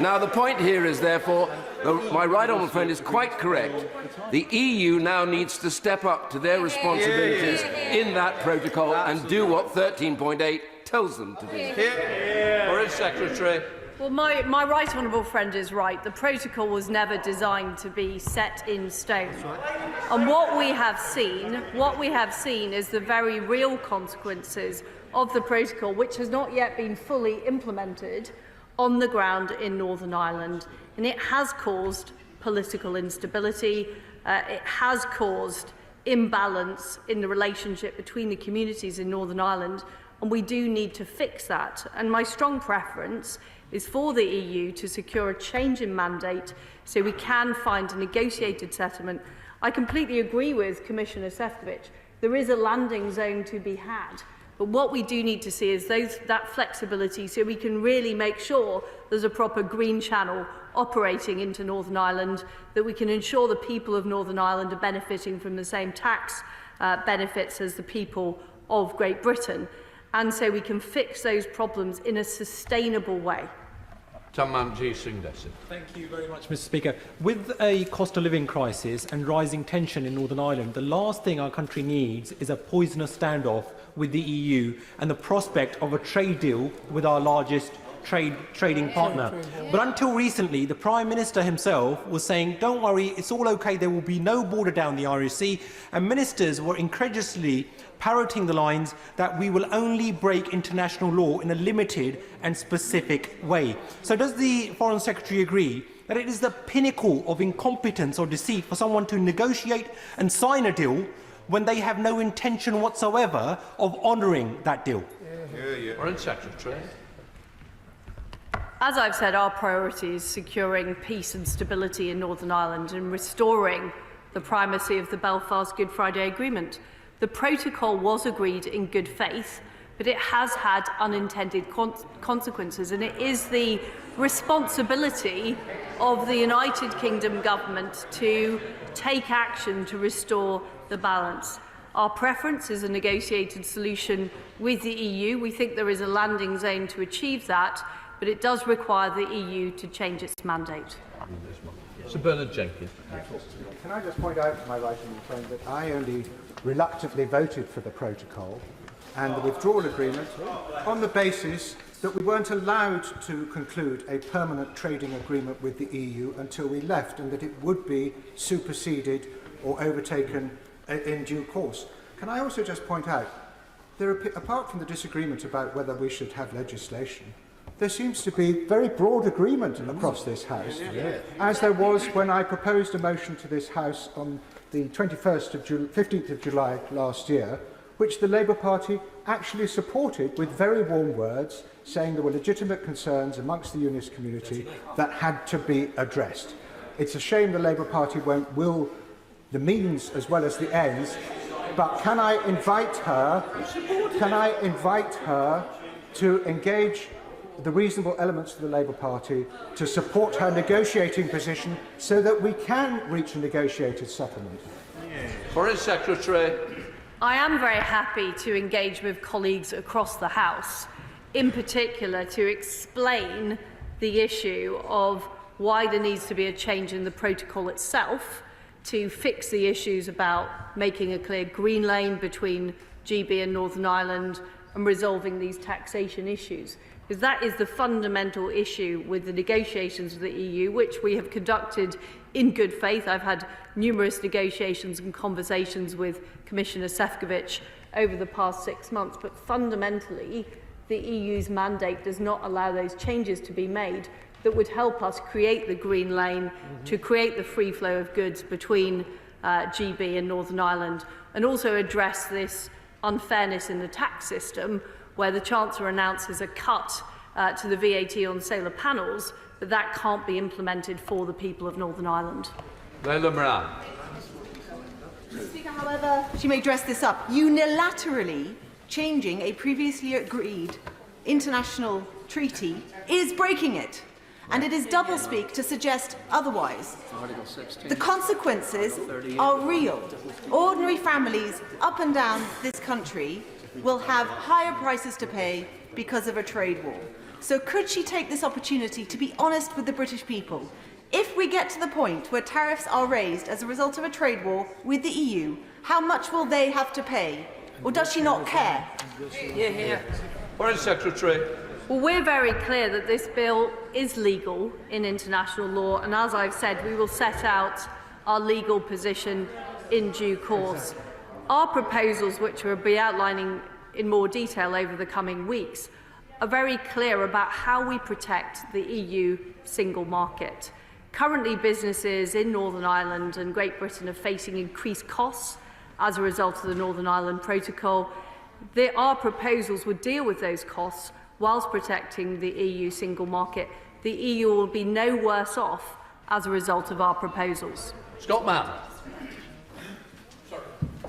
Now, the point here is, therefore, my right honourable friend is quite correct. The EU now needs to step up to their responsibilities in that protocol and do what 13.8 tells them to do. Foreign Secretary. Well, my right honourable friend is right. The protocol was never designed to be set in stone. And what we have seen is the very real consequences of the protocol, which has not yet been fully implemented on the ground in Northern Ireland. And it has caused political instability. It has caused imbalance in the relationship between the communities in Northern Ireland. And we do need to fix that. And my strong preference is for the EU to secure a change in mandate so we can find a negotiated settlement. I completely agree with Commissioner Šefčovič. There is a landing zone to be had. But what we do need to see is that flexibility so we can really make sure there's a proper green channel operating into Northern Ireland, that we can ensure the people of Northern Ireland are benefiting from the same tax benefits as the people of Great Britain, and so we can fix those problems in a sustainable way. Thank you very much, Mr. Speaker. With a cost of living crisis and rising tension in Northern Ireland, the last thing our country needs is a poisonous standoff with the EU and the prospect of a trade deal with our largest trading partner. But until recently, the Prime Minister himself was saying, don't worry, it's all okay, there will be no border down the Irish Sea, and ministers were incredulously parroting the lines that we will only break international law in a limited and specific way. So does the Foreign Secretary agree that it is the pinnacle of incompetence or deceit for someone to negotiate and sign a deal when they have no intention whatsoever of honouring that deal? Foreign Secretary. As I've said, our priority is securing peace and stability in Northern Ireland and restoring the primacy of the Belfast Good Friday Agreement. The protocol was agreed in good faith, but it has had unintended consequences, and it is the responsibility of the United Kingdom government to take action to restore the balance. Our preference is a negotiated solution with the EU. We think there is a landing zone to achieve that, but it does require the EU to change its mandate. Sir Bernard Jenkins. Can I just point out to my right friend that I only reluctantly voted for the protocol and the withdrawal agreement on the basis that we weren't allowed to conclude a permanent trading agreement with the EU until we left, and that it would be superseded or overtaken in due course. Can I also just point out, apart from the disagreement about whether we should have legislation, there seems to be very broad agreement across this House, as there was when I proposed a motion to this House on the 15th of July last year, which the Labour Party actually supported with very warm words, saying there were legitimate concerns amongst the unionist community that had to be addressed. It's a shame the Labour Party won't will the means as well as the ends, but can I invite her to engage the reasonable elements of the Labour Party to support her negotiating position so that we can reach a negotiated settlement? Foreign Secretary. I am very happy to engage with colleagues across the House, in particular to explain the issue of why there needs to be a change in the protocol itself to fix the issues about making a clear green lane between GB and Northern Ireland and resolving these taxation issues. Because that is the fundamental issue with the negotiations with the EU, which we have conducted in good faith. I've had numerous negotiations and conversations with Commissioner Šefčovič over the past 6 months, but fundamentally the EU's mandate does not allow those changes to be made that would help us create the green lane, to create the free flow of goods between GB and Northern Ireland, and also address this unfairness in the tax system, where the Chancellor announces a cut to the VAT on solar panels, but that can't be implemented for the people of Northern Ireland. Leila Moran. Mr. Speaker, however, she may dress this up. Unilaterally changing a previously agreed international treaty is breaking it. And it is doublespeak to suggest otherwise. The consequences are real. Ordinary families up and down this country will have higher prices to pay because of a trade war. So could she take this opportunity to be honest with the British people? If we get to the point where tariffs are raised as a result of a trade war with the EU, how much will they have to pay? Or does she not care? Foreign Secretary. Well, we're very clear that this bill is legal in international law, and as I've said, we will set out our legal position in due course. Our proposals, which we'll be outlining in more detail over the coming weeks, are very clear about how we protect the EU single market. Currently, businesses in Northern Ireland and Great Britain are facing increased costs as a result of the Northern Ireland Protocol. Our proposals would deal with those costs whilst protecting the EU single market. The EU will be no worse off as a result of our proposals. Scott Mann.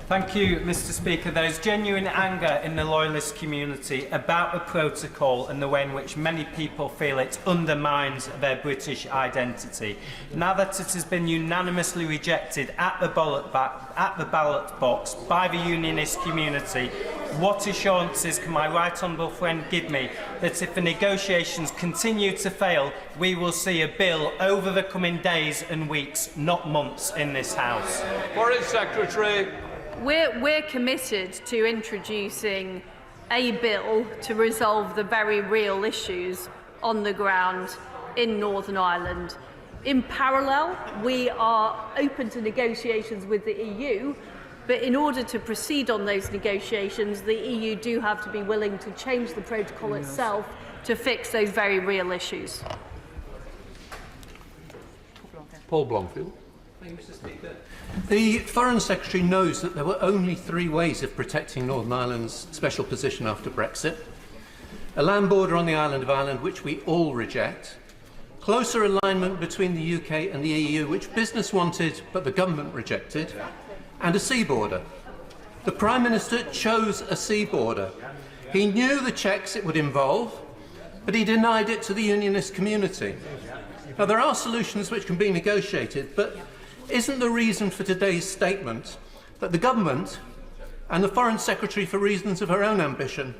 Thank you, Mr. Speaker. There is genuine anger in the Loyalist community about the protocol and the way in which many people feel it undermines their British identity. Now that it has been unanimously rejected at the ballot box by the Unionist community, what assurances can my right honourable friend give me that if the negotiations continue to fail, we will see a bill over the coming days and weeks, not months, in this House? Foreign Secretary. We're committed to introducing a bill to resolve the very real issues on the ground in Northern Ireland. In parallel, we are open to negotiations with the EU, but in order to proceed on those negotiations, the EU do have to be willing to change the protocol itself to fix those very real issues. Paul Blomfield. Thank you, Mr. Speaker. The Foreign Secretary knows that there were only 3 ways of protecting Northern Ireland's special position after Brexit. a land border on the island of Ireland which we all reject, closer alignment between the UK and the EU which business wanted but the government rejected, and a sea border. The Prime Minister chose a sea border. He knew the checks it would involve, but he denied it to the unionist community. Now, there are solutions which can be negotiated, but isn't the reason for today's statement that the government and the Foreign Secretary, for reasons of her own ambition,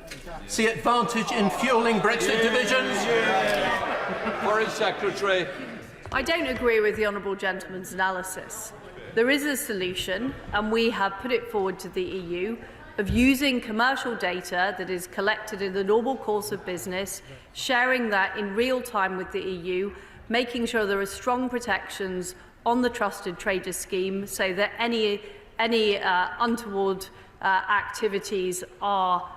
see advantage in fuelling Brexit divisions? Foreign Secretary. I don't agree with the honourable gentleman's analysis. There is a solution, and we have put it forward to the EU, of using commercial data that is collected in the normal course of business, sharing that in real time with the EU, making sure there are strong protections on the trusted trader scheme so that any untoward activities are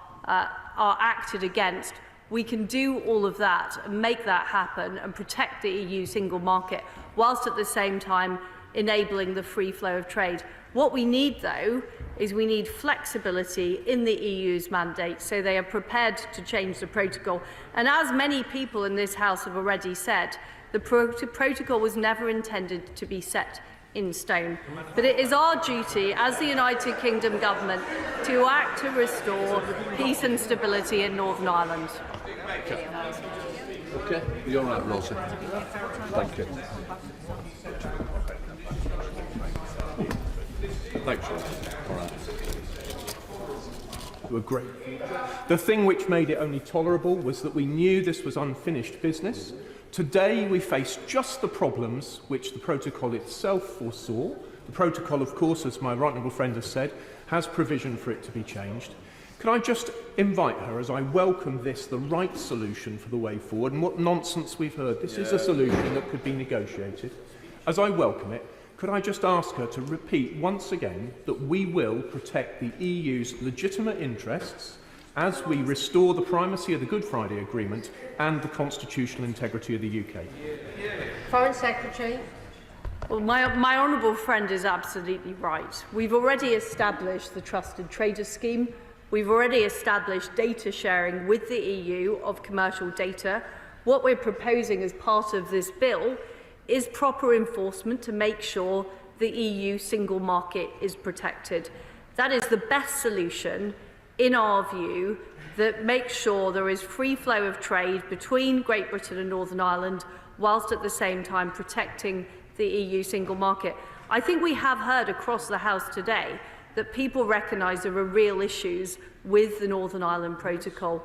acted against. We can do all of that and make that happen and protect the EU single market, whilst at the same time enabling the free flow of trade. What we need, though, is we need flexibility in the EU's mandate so they are prepared to change the protocol. And as many people in this House have already said, the protocol was never intended to be set in stone. But it is our duty as the United Kingdom government to act to restore peace and stability in Northern Ireland. Okay, you're right, Rosa. Thank you. Thanks, Rosa. All right. Were great. The thing which made it only tolerable was that we knew this was unfinished business. Today we face just the problems which the protocol itself foresaw. The protocol, of course, as my right honourable friend has said, has provision for it to be changed. Can I just invite her, as I welcome this, the right solution for the way forward, and what nonsense we've heard. This is a solution that could be negotiated. As I welcome it, could I just ask her to repeat once again that we will protect the EU's legitimate interests as we restore the primacy of the Good Friday Agreement and the constitutional integrity of the UK? Foreign Secretary. Well, my honourable friend is absolutely right. We've already established the trusted trader scheme. We've already established data sharing with the EU of commercial data. What we're proposing as part of this bill is proper enforcement to make sure the EU single market is protected. That is the best solution, in our view, that makes sure there is free flow of trade between Great Britain and Northern Ireland, whilst at the same time protecting the EU single market. I think we have heard across the House today that people recognise there are real issues with the Northern Ireland Protocol.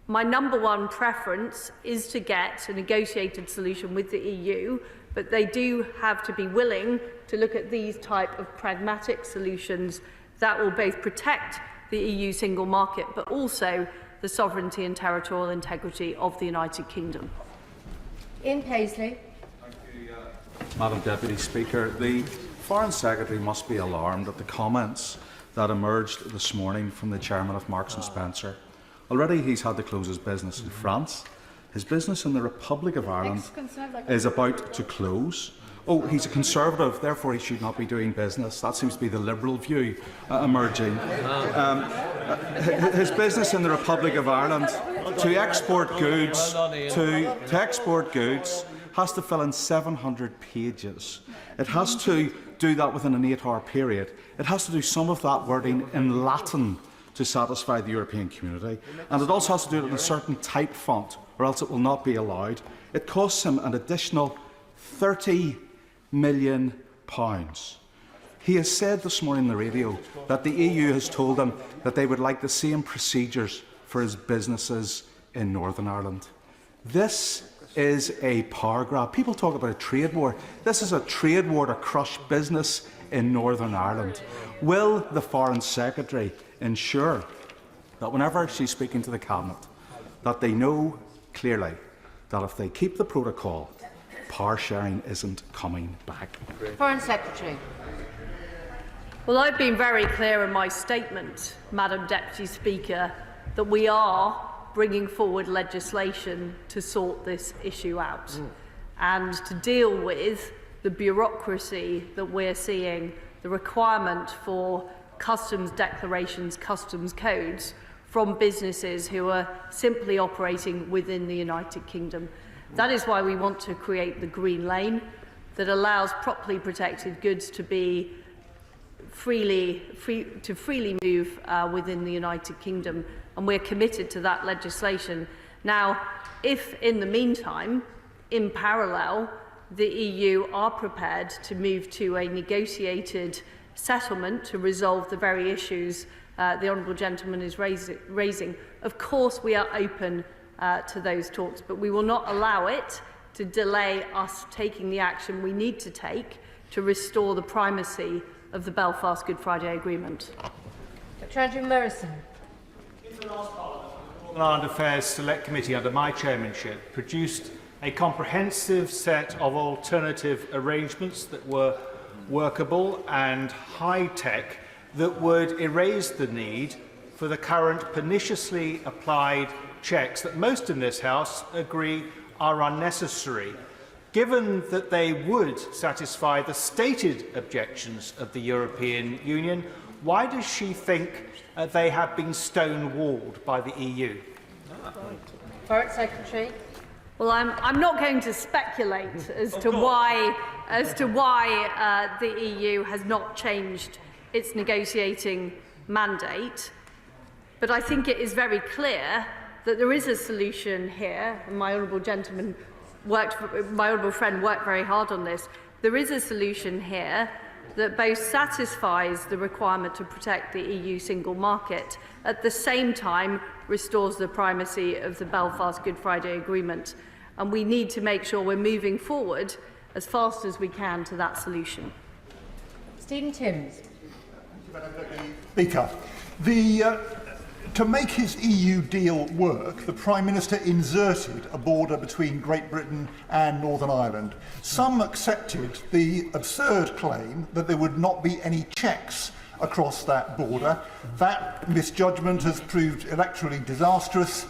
My number one preference is to get a negotiated solution with the EU, but they do have to be willing to look at these type of pragmatic solutions that will both protect the EU single market, but also the sovereignty and territorial integrity of the United Kingdom. Ian Paisley. Madam Deputy Speaker, the Foreign Secretary must be alarmed at the comments that emerged this morning from the Chairman of Marks and Spencer. Already he's had to close his business in France. His business in the Republic of Ireland is about to close. Oh, he's a Conservative, therefore he should not be doing business. That seems to be the Liberal view emerging. His business in the Republic of Ireland to export goods has to fill in 700 pages. It has to do that within an 8-hour period. It has to do some of that wording in Latin to satisfy the European community. And it also has to do it in a certain type font, or else it will not be allowed. It costs him an additional £30 million. He has said this morning on the radio that the EU has told him that they would like the same procedures for his businesses in Northern Ireland. This is a power grab. People talk about a trade war. This is a trade war to crush business in Northern Ireland. Will the Foreign Secretary ensure that whenever she's speaking to the Cabinet, that they know clearly that if they keep the protocol, power sharing isn't coming back? Foreign Secretary. Well, I've been very clear in my statement, Madam Deputy Speaker, that we are bringing forward legislation to sort this issue out and to deal with the bureaucracy that we're seeing, the requirement for customs declarations, customs codes from businesses who are simply operating within the United Kingdom. That is why we want to create the green lane that allows properly protected goods to be freely move within the United Kingdom, and we're committed to that legislation. Now, if in the meantime, in parallel, the EU are prepared to move to a negotiated settlement to resolve the very issues the Honourable Gentleman is raising, of course we are open to those talks, but we will not allow it to delay us taking the action we need to take to restore the primacy of the Belfast Good Friday Agreement. Dr. Andrew Morrison. The Northern Ireland Affairs Select Committee under my chairmanship produced a comprehensive set of alternative arrangements that were workable and high-tech that would erase the need for the current perniciously applied checks that most in this House agree are unnecessary. Given that they would satisfy the stated objections of the European Union, why does she think they have been stonewalled by the EU? Foreign Secretary. Well, I'm not going to speculate as to why the EU has not changed its negotiating mandate, but I think it is very clear that there is a solution here. And my honourable friend worked very hard on this. There is a solution here that both satisfies the requirement to protect the EU single market, at the same time restores the primacy of the Belfast Good Friday Agreement. And we need to make sure we're moving forward as fast as we can to that solution. Stephen Timms. Speaker, to make his EU deal work, the Prime Minister inserted a border between Great Britain and Northern Ireland. Some accepted the absurd claim that there would not be any checks across that border. That misjudgment has proved electorally disastrous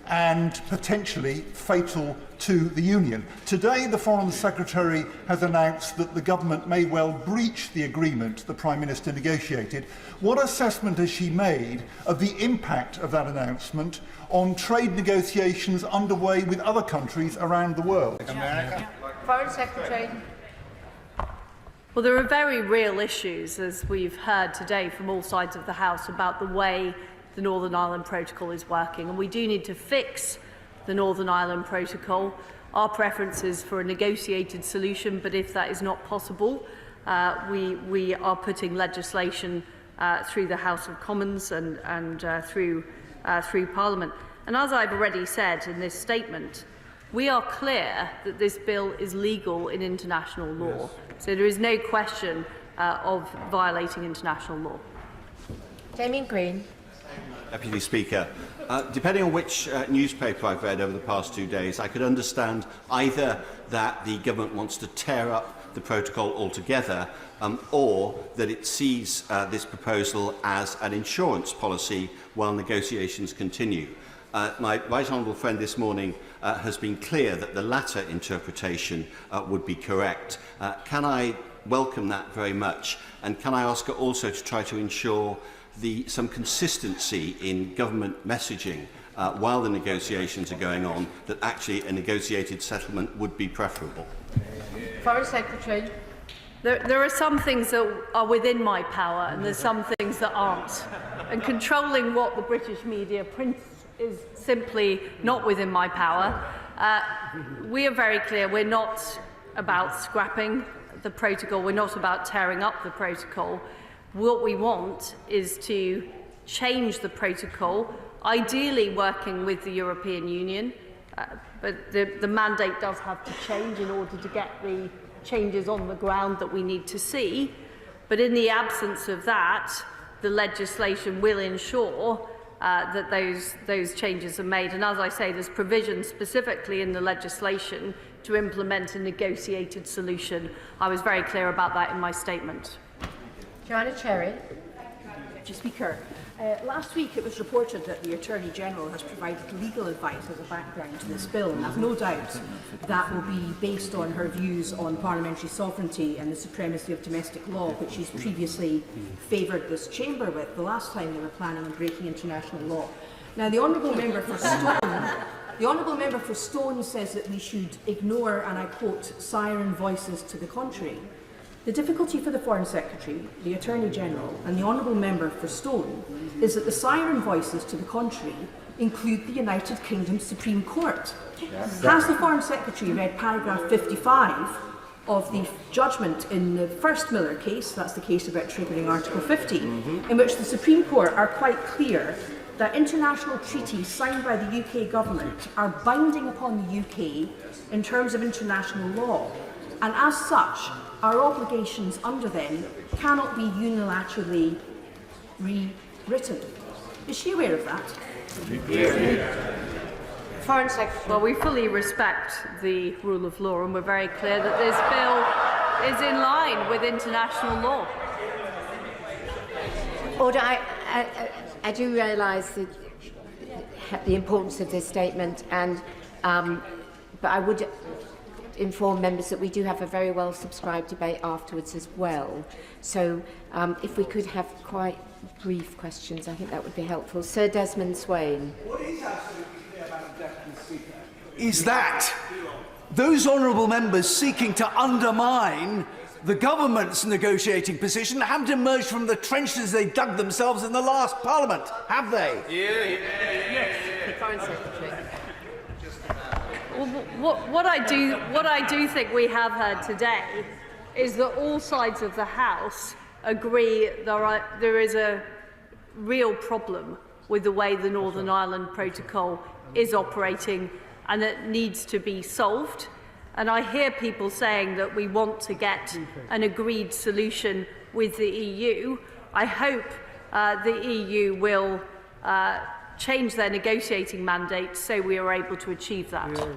and potentially fatal to the Union. Today, the Foreign Secretary has announced that the government may well breach the agreement the Prime Minister negotiated. What assessment has she made of the impact of that announcement on trade negotiations underway with other countries around the world? Foreign Secretary. Well, there are very real issues, as we've heard today from all sides of the House, about the way the Northern Ireland Protocol is working, and we do need to fix the Northern Ireland Protocol. Our preference is for a negotiated solution, but if that is not possible, we are putting legislation through the House of Commons and through Parliament. And as I've already said in this statement, we are clear that this bill is legal in international law, so there is no question of violating international law. Damien Green. Deputy Speaker, depending on which newspaper I've read over the past 2 days, I could understand either that the government wants to tear up the protocol altogether, or that it sees this proposal as an insurance policy while negotiations continue. My right honourable friend this morning has been clear that the latter interpretation would be correct. Can I welcome that very much, and can I ask her also to try to ensure some consistency in government messaging while the negotiations are going on, that actually a negotiated settlement would be preferable? Foreign Secretary. There are some things that are within my power and there's some things that aren't. And controlling what the British media prints is simply not within my power. We are very clear, we're not about scrapping the protocol, we're not about tearing up the protocol. What we want is to change the protocol, ideally working with the European Union, but the mandate does have to change in order to get the changes on the ground that we need to see. But in the absence of that, the legislation will ensure that those changes are made. And as I say, there's provision specifically in the legislation to implement a negotiated solution. I was very clear about that in my statement. Joanna Cherry. Mr. Speaker, last week it was reported that the Attorney-General has provided legal advice as a background to this bill, and I have no doubt that will be based on her views on parliamentary sovereignty and the supremacy of domestic law, which she's previously favoured this chamber with the last time they were planning on breaking international law. Now, the Honourable Member for Stone, says that we should ignore, and I quote, siren voices to the contrary. The difficulty for the Foreign Secretary, the Attorney General and the Honourable Member for Stone is that the siren voices to the contrary include the United Kingdom Supreme Court. Yes. Has the Foreign Secretary read paragraph 55 of the judgment in the first Miller case, that's the case about triggering Article 50, in which the Supreme Court are quite clear that international treaties signed by the UK government are binding upon the UK in terms of international law, and as such, our obligations under them cannot be unilaterally rewritten. Is she aware of that? Foreign Secretary. Well, we fully respect the rule of law, and we're very clear that this bill is in line with international law. Order. I do realise the importance of this statement, and but I would inform members that we do have a very well subscribed debate afterwards as well. So if we could have quite brief questions, I think that would be helpful. Sir Desmond Swain. What is absolutely clear, Madam Deputy Speaker, is that those honourable members seeking to undermine the government's negotiating position haven't emerged from the trenches they dug themselves in the last Parliament, have they? Yes. Foreign Secretary. Well, what I do think we have heard today is that all sides of the House agree there is a real problem with the way the Northern Ireland Protocol is operating, and it needs to be solved. And I hear people saying that we want to get an agreed solution with the EU. I hope the EU will change their negotiating mandate so we are able to achieve that.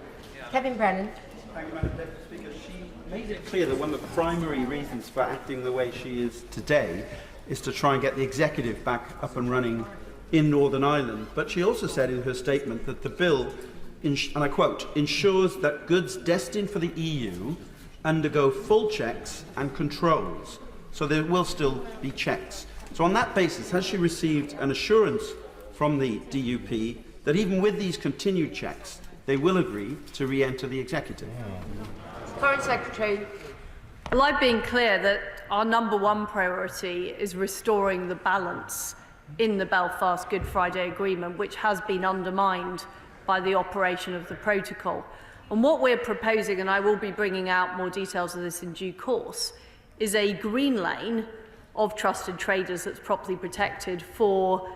Kevin Brennan. Thank you, Madam Deputy Speaker. She made it clear that one of the primary reasons for acting the way she is today is to try and get the executive back up and running in Northern Ireland. But she also said in her statement that the bill, and I quote, ensures that goods destined for the EU undergo full checks and controls. So there will still be checks. So on that basis, has she received an assurance from the DUP that even with these continued checks, they will agree to re-enter the executive? Foreign Secretary. Well, I've been clear that our number one priority is restoring the balance in the Belfast Good Friday Agreement, which has been undermined by the operation of the protocol. And what we're proposing, and I will be bringing out more details of this in due course, is a green lane of trusted traders that's properly protected for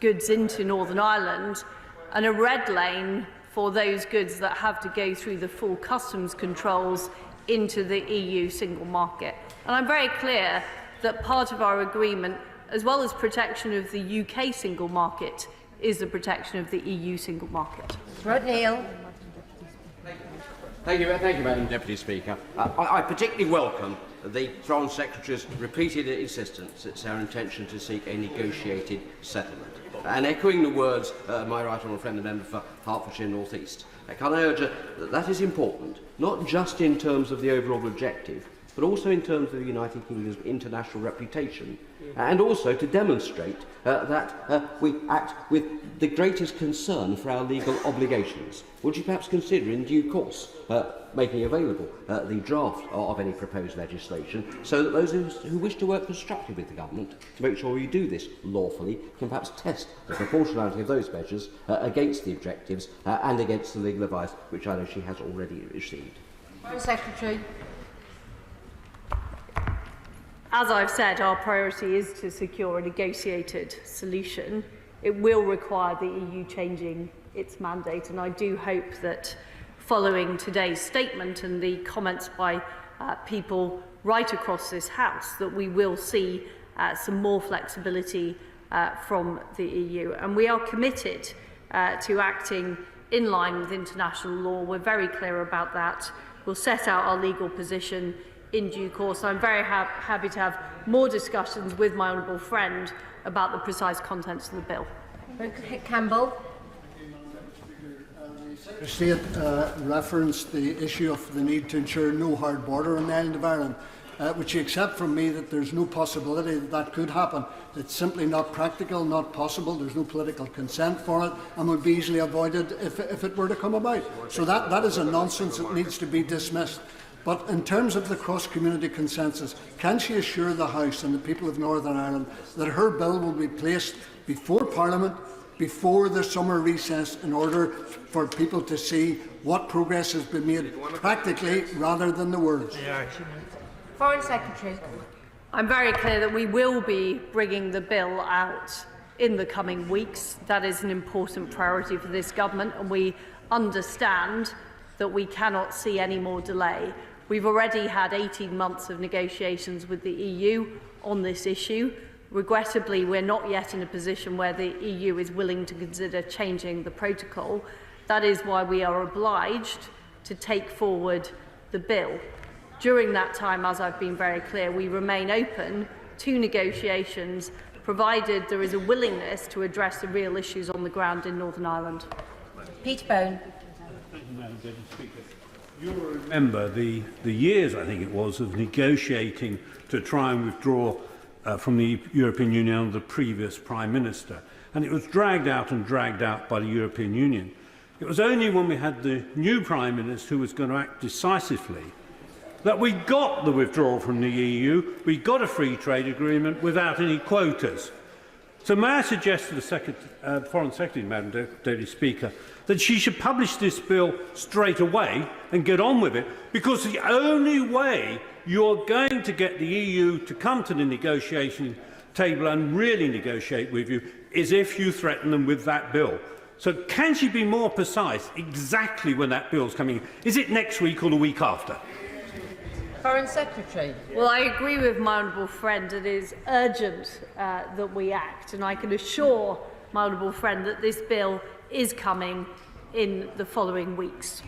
goods into Northern Ireland, and a red lane for those goods that have to go through the full customs controls into the EU single market. And I'm very clear that part of our agreement, as well as protection of the UK single market, is the protection of the EU single market. Rod Neil. Thank you, Madam Deputy Speaker. I particularly welcome the Foreign Secretary's repeated insistence it's our intention to seek a negotiated settlement. And echoing the words of my right honourable friend, the member for Hertfordshire North East, can I urge that is important, not just in terms of the overall objective, but also in terms of the United Kingdom's international reputation, and also to demonstrate that we act with the greatest concern for our legal obligations. Would you perhaps consider in due course making available the draft of any proposed legislation, so that those who wish to work constructively with the government to make sure we do this lawfully can perhaps test the proportionality of those measures against the objectives and against the legal advice which I know she has already received? Foreign Secretary. As I've said, our priority is to secure a negotiated solution. It will require the EU changing its mandate, and I do hope that following today's statement and the comments by people right across this House, that we will see some more flexibility from the EU. And we are committed to acting in line with international law. We're very clear about that. We'll set out our legal position in due course. I'm very happy to have more discussions with my honourable friend about the precise contents of the bill. Campbell. The state referenced the issue of the need to ensure no hard border on the island of Ireland. would you accept from me that there's no possibility that that could happen? It's simply not practical, not possible, there's no political consent for it, and would be easily avoided if it were to come about. So that is a nonsense that needs to be dismissed. But in terms of the cross-community consensus, can she assure the House and the people of Northern Ireland that her bill will be placed before Parliament, before the summer recess, in order for people to see what progress has been made practically rather than the words? Foreign Secretary. I'm very clear that we will be bringing the bill out in the coming weeks. That is an important priority for this government, and we understand that we cannot see any more delay. We've already had 18 months of negotiations with the EU on this issue. Regrettably, we're not yet in a position where the EU is willing to consider changing the protocol. That is why we are obliged to take forward the bill. During that time, as I've been very clear, we remain open to negotiations, provided there is a willingness to address the real issues on the ground in Northern Ireland. Peter Bone. Thank you, Madam Deputy Speaker. You'll remember the years, I think it was, of negotiating to try and withdraw from the European Union under the previous Prime Minister. And it was dragged out by the European Union. It was only when we had the new Prime Minister who was going to act decisively that we got the withdrawal from the EU, we got a free trade agreement without any quotas. So may I suggest to the Foreign Secretary, Madam Deputy Speaker, that she should publish this bill straight away and get on with it, because the only way you're going to get the EU to come to the negotiation table and really negotiate with you is if you threaten them with that bill. So can she be more precise exactly when that bill is coming in? Is it next week or the week after? Foreign Secretary. Well, I agree with my honourable friend. It is urgent that we act, and I can assure my honourable friend that this bill is coming in the following weeks.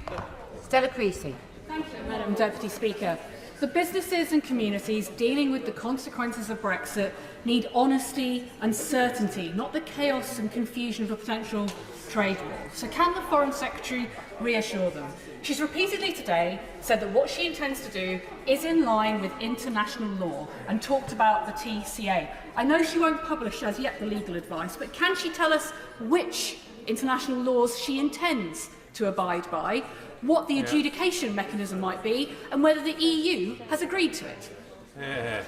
Stella Creasy. Thank you, Madam Deputy Speaker. The businesses and communities dealing with the consequences of Brexit need honesty and certainty, not the chaos and confusion of a potential trade war. So can the Foreign Secretary reassure them? She's repeatedly today said that what she intends to do is in line with international law and talked about the TCA. I know she won't publish as yet the legal advice, but can she tell us which international laws she intends to abide by, what the adjudication mechanism might be, and whether the EU has agreed to it?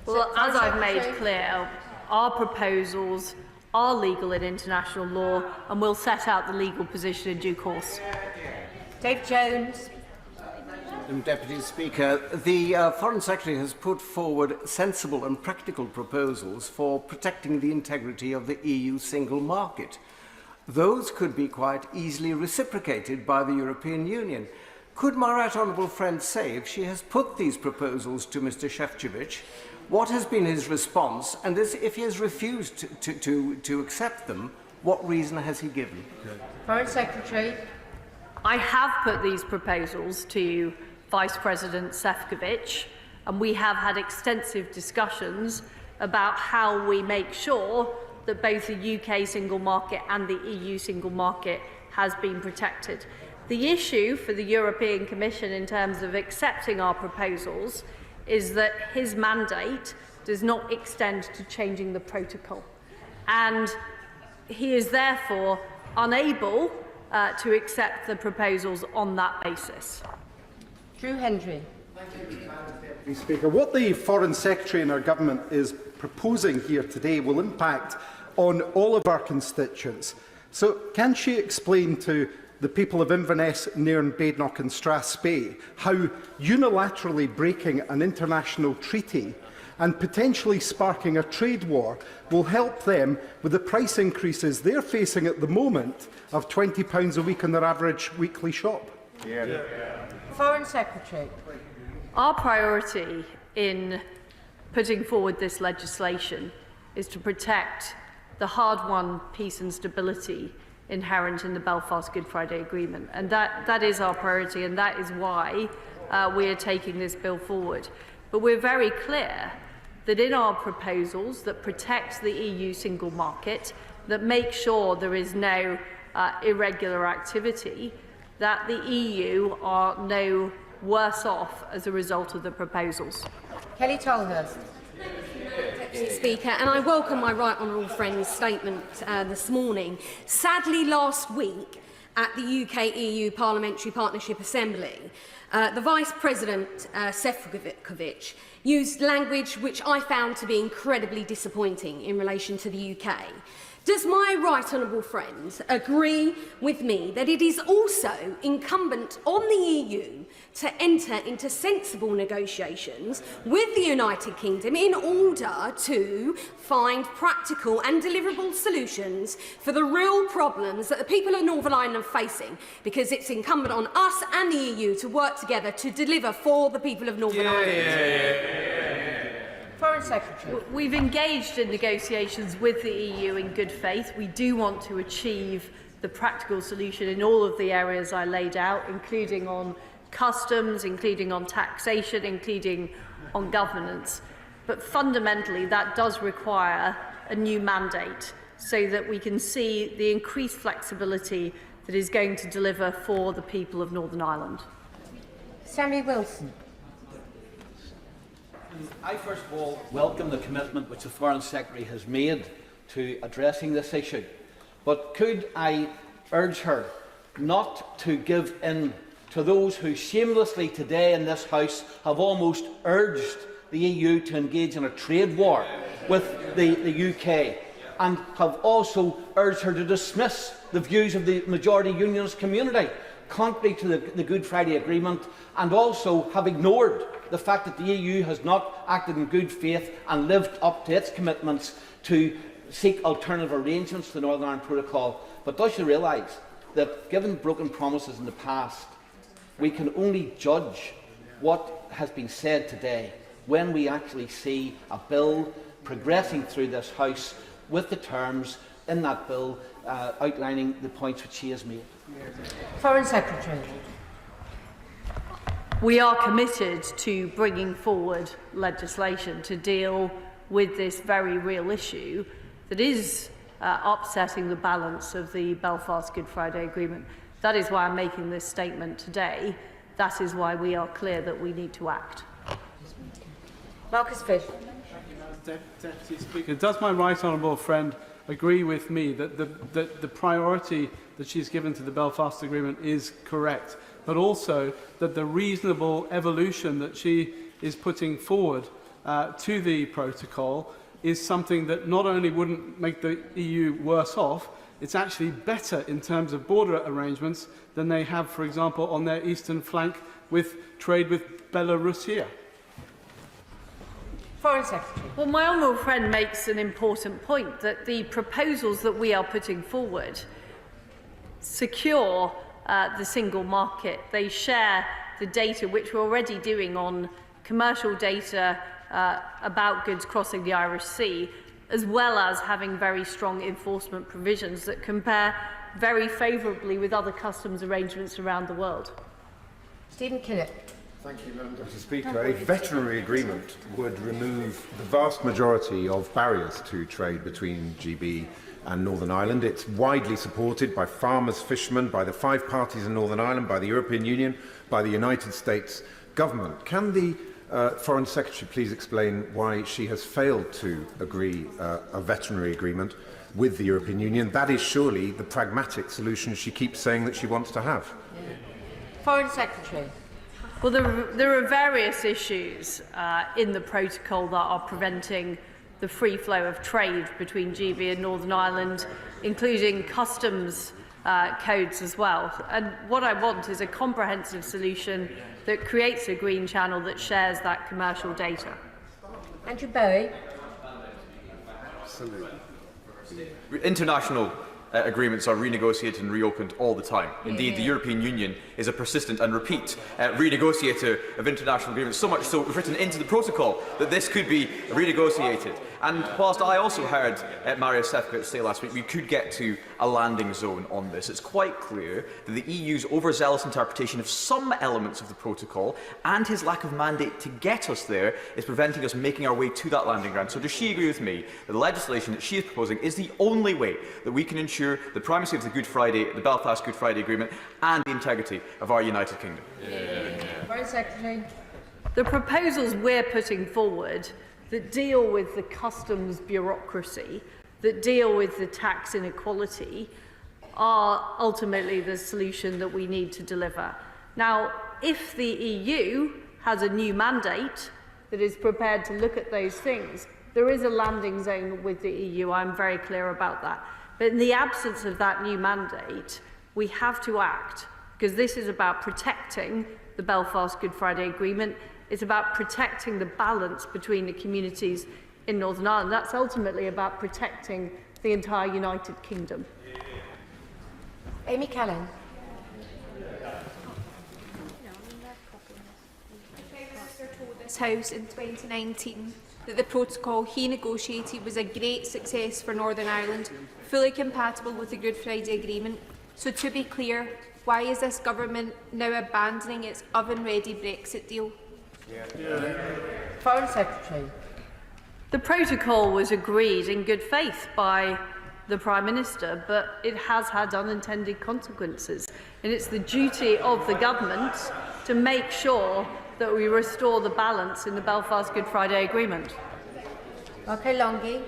Well, as I've made clear, our proposals are legal in international law, and we'll set out the legal position in due course. Dave Jones. Madam Deputy Speaker, the Foreign Secretary has put forward sensible and practical proposals for protecting the integrity of the EU single market. Those could be quite easily reciprocated by the European Union. Could my right honourable friend say, if she has put these proposals to Mr Šefčovič, what has been his response, and if he has refused to accept them, what reason has he given? Foreign Secretary. I have put these proposals to Vice President Šefčovič, and we have had extensive discussions about how we make sure that both the UK single market and the EU single market has been protected. The issue for the European Commission in terms of accepting our proposals is that his mandate does not extend to changing the protocol, and he is therefore unable to accept the proposals on that basis. Drew Hendry. Mr Speaker, what the Foreign Secretary and our government is proposing here today will impact on all of our constituents. So can she explain to the people of Inverness, Nairn, Badenoch and Strathspey how unilaterally breaking an international treaty and potentially sparking a trade war will help them with the price increases they're facing at the moment of £20 a week on their average weekly shop? Foreign Secretary. Our priority in putting forward this legislation is to protect the hard-won peace and stability inherent in the Belfast Good Friday Agreement. And that is our priority, and that is why we are taking this bill forward. But we're very clear that in our proposals that protect the EU single market, that make sure there is no irregular activity, that the EU are no worse off as a result of the proposals. Kelly Tolhurst. Mr. Speaker, and I welcome my right honourable friend's statement this morning. Sadly, last week at the UK-EU Parliamentary Partnership Assembly, the Vice President, Sefcovic, used language which I found to be incredibly disappointing in relation to the UK. Does my right honourable friend agree with me that it is also incumbent on the EU to enter into sensible negotiations with the United Kingdom in order to find practical and deliverable solutions for the real problems that the people of Northern Ireland are facing? Because it's incumbent on us and the EU to work together to deliver for the people of Northern Ireland. Foreign Secretary. We've engaged in negotiations with the EU in good faith. We do want to achieve the practical solution in all of the areas I laid out, including on customs, including on taxation, including on governance. But fundamentally, that does require a new mandate so that we can see the increased flexibility that is going to deliver for the people of Northern Ireland. Sammy Wilson. I first of all welcome the commitment which the Foreign Secretary has made to addressing this issue. But could I urge her not to give in to those who shamelessly today in this House have almost urged the EU to engage in a trade war with the UK, and have also urged her to dismiss the views of the majority unionist community, contrary to the Good Friday Agreement, and also have ignored the fact that the EU has not acted in good faith and lived up to its commitments to seek alternative arrangements to the Northern Ireland Protocol. But does she realise that, given broken promises in the past, we can only judge what has been said today when we actually see a bill progressing through this House with the terms in that bill outlining the points which she has made? Foreign Secretary. We are committed to bringing forward legislation to deal with this very real issue that is upsetting the balance of the Belfast Good Friday Agreement. That is why I'm making this statement today. That is why we are clear that we need to act. Marcus Fish. Deputy Speaker, does my right honourable friend agree with me that the priority that she's given to the Belfast Agreement is correct, but also that the reasonable evolution that she is putting forward to the protocol is something that not only wouldn't make the EU worse off, it's actually better in terms of border arrangements than they have, for example, on their eastern flank with trade with Belarus here? Foreign Secretary. Well, my honourable friend makes an important point that the proposals that we are putting forward secure the single market. They share the data which we're already doing on commercial data about goods crossing the Irish Sea, as well as having very strong enforcement provisions that compare very favourably with other customs arrangements around the world. Stephen Kinnock. Thank you, Madam Deputy Speaker. A veterinary agreement would remove the vast majority of barriers to trade between GB and Northern Ireland. It's widely supported by farmers, fishermen, by the 5 parties in Northern Ireland, by the European Union, by the United States government. Can the Foreign Secretary please explain why she has failed to agree a veterinary agreement with the European Union? That is surely the pragmatic solution she keeps saying that she wants to have. Foreign Secretary. Well, there are various issues in the protocol that are preventing the free flow of trade between GB and Northern Ireland, including customs codes as well. And what I want is a comprehensive solution that creates a green channel that shares that commercial data. Andrew Bowie. Absolutely. International agreements are renegotiated and reopened all the time. Indeed, the European Union is a persistent and repeat renegotiator of international agreements, so much so it was written into the protocol that this could be renegotiated. And whilst I also heard Mario Sefcovic say last week we could get to a landing zone on this, it's quite clear that the EU's overzealous interpretation of some elements of the protocol and his lack of mandate to get us there is preventing us making our way to that landing ground. So does she agree with me that the legislation that she is proposing is the only way that we can ensure the primacy of the Belfast Good Friday Agreement and the integrity of our United Kingdom? Foreign Foreign Secretary. The proposals we're putting forward that deal with the customs bureaucracy, that deal with the tax inequality, are ultimately the solution that we need to deliver. Now, if the EU has a new mandate that is prepared to look at those things, there is a landing zone with the EU. I'm very clear about that. But in the absence of that new mandate, we have to act, because this is about protecting the Belfast Good Friday Agreement. It's about protecting the balance between the communities in Northern Ireland. That's ultimately about protecting the entire United Kingdom. Amy Callan. This House in 2019 that the protocol he negotiated was a great success for Northern Ireland, fully compatible with the Good Friday Agreement. So to be clear, why is this government now abandoning its oven-ready Brexit deal? Foreign Secretary. The protocol was agreed in good faith by the Prime Minister, but it has had unintended consequences. And it's the duty of the government to make sure that we restore the balance in the Belfast Good Friday Agreement. Okay, Longy.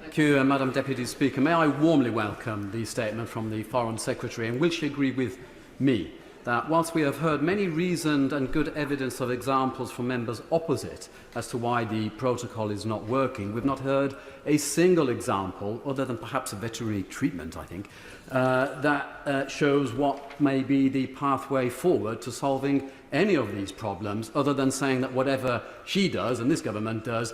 Thank you, Madam Deputy Speaker. May I warmly welcome the statement from the Foreign Secretary, and will she agree with me that whilst we have heard many reasoned and good evidence of examples from members opposite as to why the protocol is not working, we've not heard a single example, other than perhaps a veterinary treatment, I think, that shows what may be the pathway forward to solving any of these problems, other than saying that whatever she does and this government does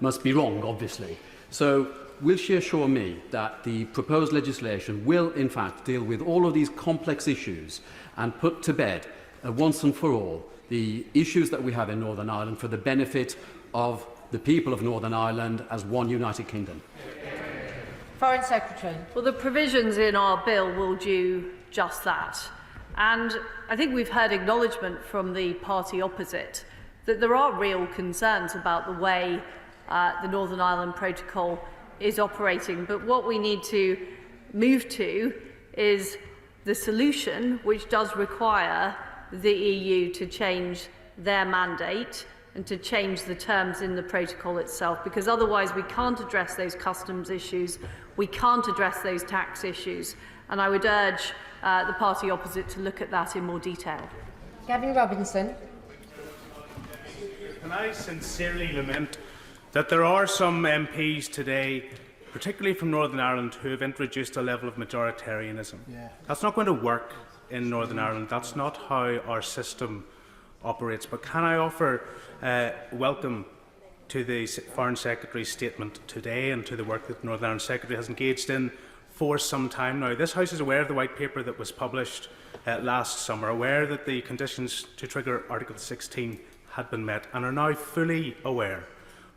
must be wrong, obviously. So will she assure me that the proposed legislation will in fact deal with all of these complex issues and put to bed once and for all the issues that we have in Northern Ireland for the benefit of the people of Northern Ireland as one united kingdom? Foreign Secretary. Well, the provisions in our bill will do just that. And I think we've heard acknowledgement from the party opposite that there are real concerns about the way the Northern Ireland Protocol is operating. But what we need to move to is the solution, which does require the EU to change their mandate and to change the terms in the protocol itself, because otherwise we can't address those customs issues, we can't address those tax issues, and I would urge the party opposite to look at that in more detail. Gavin Robinson. Can I sincerely lament that there are some MPs today, particularly from Northern Ireland, who have introduced a level of majoritarianism. That's not going to work in Northern Ireland. That's not how our system operates. But can I offer welcome to the Foreign Secretary's statement today and to the work that the Northern Ireland Secretary has engaged in for some time now. This House is aware of the white paper that was published last summer, aware that the conditions to trigger Article 16 had been met, and are now fully aware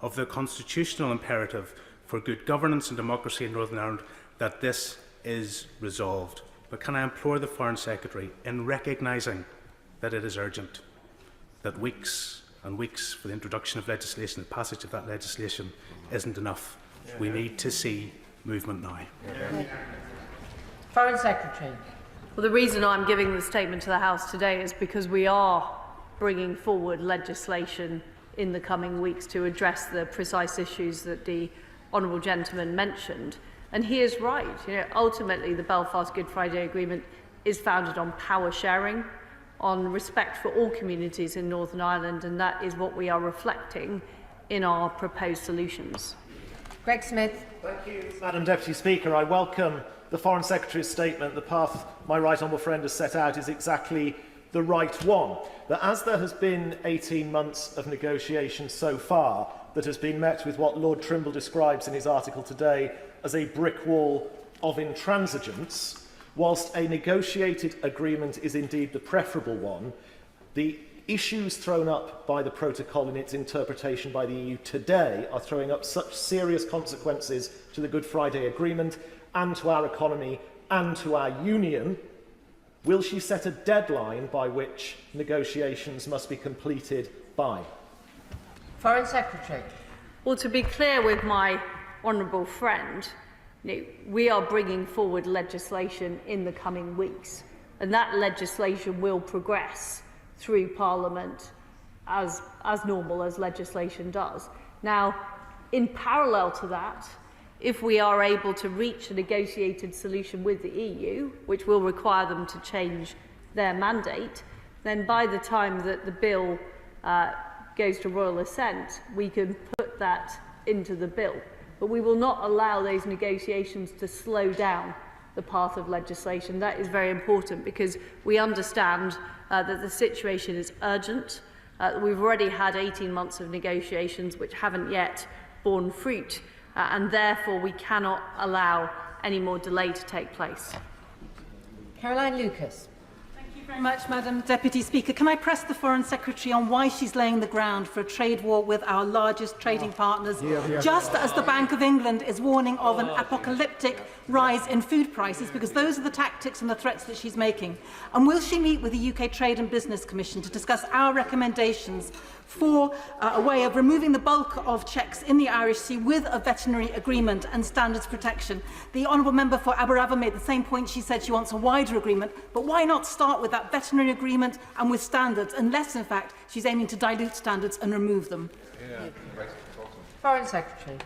of the constitutional imperative for good governance and democracy in Northern Ireland that this is resolved. But can I implore the Foreign Secretary, in recognising that it is urgent, that weeks and weeks for the introduction of legislation, the passage of that legislation isn't enough. We need to see movement now. Foreign Secretary. Well, the reason I'm giving the statement to the House today is because we are bringing forward legislation in the coming weeks to address the precise issues that the honourable gentleman mentioned. And he is right. Ultimately, the Belfast Good Friday Agreement is founded on power sharing, on respect for all communities in Northern Ireland, and that is what we are reflecting in our proposed solutions. Greg Smith. Thank you, Madam Deputy Speaker. I welcome the Foreign Secretary's statement. The path my right honourable friend has set out is exactly the right one. That as there has been 18 months of negotiation so far that has been met with what Lord Trimble describes in his article today as a brick wall of intransigence, whilst a negotiated agreement is indeed the preferable one, the issues thrown up by the protocol in its interpretation by the EU today are throwing up such serious consequences to the Good Friday Agreement and to our economy and to our union. Will she set a deadline by which negotiations must be completed by? Foreign Secretary. Well, to be clear with my honourable friend, we are bringing forward legislation in the coming weeks, and that legislation will progress through Parliament as normal, as legislation does. Now, in parallel to that, if we are able to reach a negotiated solution with the EU, which will require them to change their mandate, then by the time that the bill goes to royal assent, we can put that into the bill. But we will not allow those negotiations to slow down the path of legislation. That is very important because we understand that the situation is urgent. We've already had 18 months of negotiations which haven't yet borne fruit, and therefore we cannot allow any more delay to take place. Caroline Lucas. Thank you very much, Madam Deputy Speaker. Can I press the Foreign Secretary on why she's laying the ground for a trade war with our largest trading partners, just as the Bank of England is warning of an apocalyptic rise in food prices, because those are the tactics and the threats that she's making? And will she meet with the UK Trade and Business Commission to discuss our recommendations for a way of removing the bulk of checks in the Irish Sea with a veterinary agreement and standards protection? The Honourable Member for Aberava made the same point. She said she wants a wider agreement, but why not start with that veterinary agreement and with standards, unless in fact she's aiming to dilute standards and remove them? Foreign Secretary.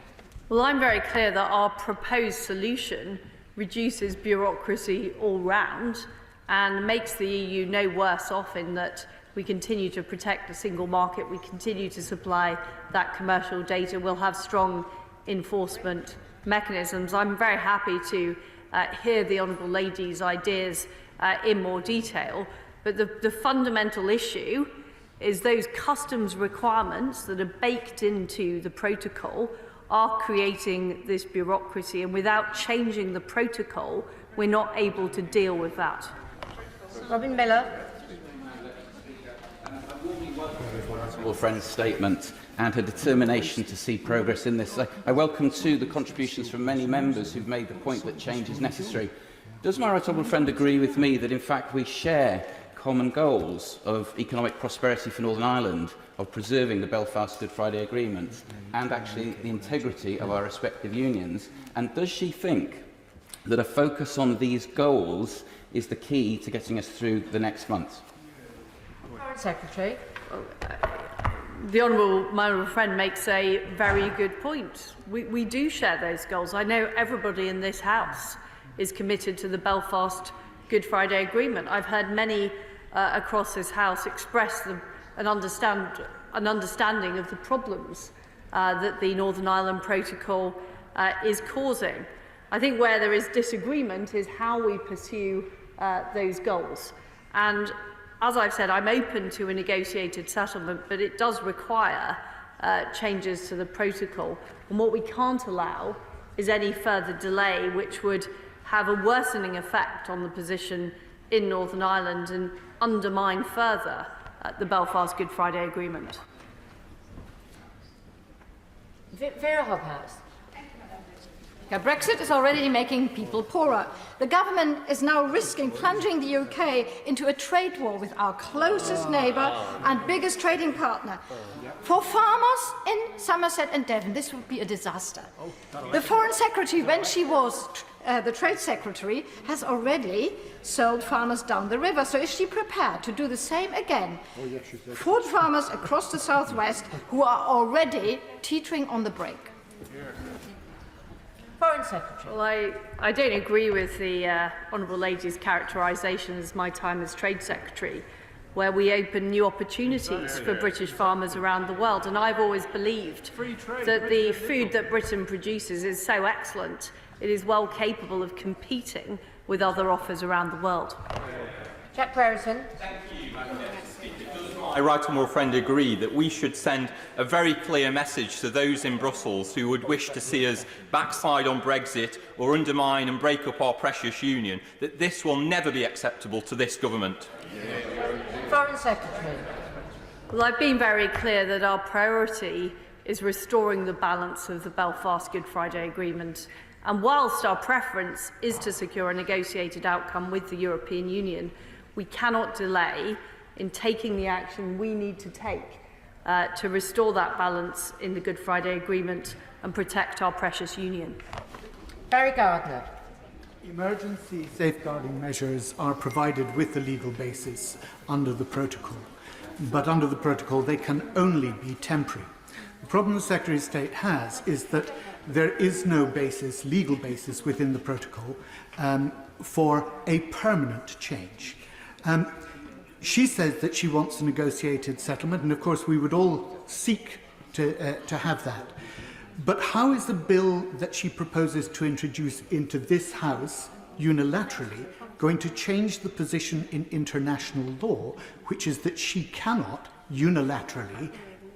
Well, I'm very clear that our proposed solution reduces bureaucracy all round and makes the EU no worse off in that we continue to protect the single market, we continue to supply that commercial data, we'll have strong enforcement mechanisms. I'm very happy to hear the Honourable Lady's ideas in more detail, but the fundamental issue is those customs requirements that are baked into the protocol are creating this bureaucracy, and without changing the protocol, we're not able to deal with that. Robin Miller. Honourable friend's statement and her determination to see progress in this. I welcome too the contributions from many members who've made the point that change is necessary. Does my right honourable friend agree with me that in fact we share common goals of economic prosperity for Northern Ireland, of preserving the Belfast Good Friday Agreement and actually the integrity of our respective unions? And does she think that a focus on these goals is the key to getting us through the next months? Foreign Secretary. My honourable friend makes a very good point. We do share those goals. I know everybody in this House is committed to the Belfast Good Friday Agreement. I've heard many across this House express an understanding of the problems that the Northern Ireland Protocol is causing. I think where there is disagreement is how we pursue those goals. And as I've said, I'm open to a negotiated settlement, but it does require changes to the protocol. And what we can't allow is any further delay, which would have a worsening effect on the position in Northern Ireland and undermine further the Belfast Good Friday Agreement. Vera Hobhouse. Brexit is already making people poorer. The government is now risking plunging the UK into a trade war with our closest neighbour and biggest trading partner. For farmers in Somerset and Devon, this would be a disaster. The Foreign Secretary, when she was the Trade Secretary, has already sold farmers down the river. So is she prepared to do the same again for farmers across the southwest who are already teetering on the brink? Foreign Secretary. Well, I don't agree with the Honourable Lady's characterisation as my time as Trade Secretary, where we open new opportunities for British farmers around the world. And I've always believed that the food that Britain produces is so excellent, it is well capable of competing with other offers around the world. Jack Brereton. Thank you, Madam Deputy Speaker. Does my right honourable friend agree that we should send a very clear message to those in Brussels who would wish to see us backslide on Brexit or undermine and break up our precious union, that this will never be acceptable to this government? Foreign Secretary. Well, I've been very clear that our priority is restoring the balance of the Belfast Good Friday Agreement. And whilst our preference is to secure a negotiated outcome with the European Union, we cannot delay in taking the action we need to take to restore that balance in the Good Friday Agreement and protect our precious union. Barry Gardner. Emergency safeguarding measures are provided with the legal basis under the protocol. but under the protocol they can only be temporary. The problem the Secretary of State has is that there is no basis, legal basis within the protocol for a permanent change. She says that she wants a negotiated settlement, and of course we would all seek to have that. But how is the bill that she proposes to introduce into this House unilaterally going to change the position in international law, which is that she cannot unilaterally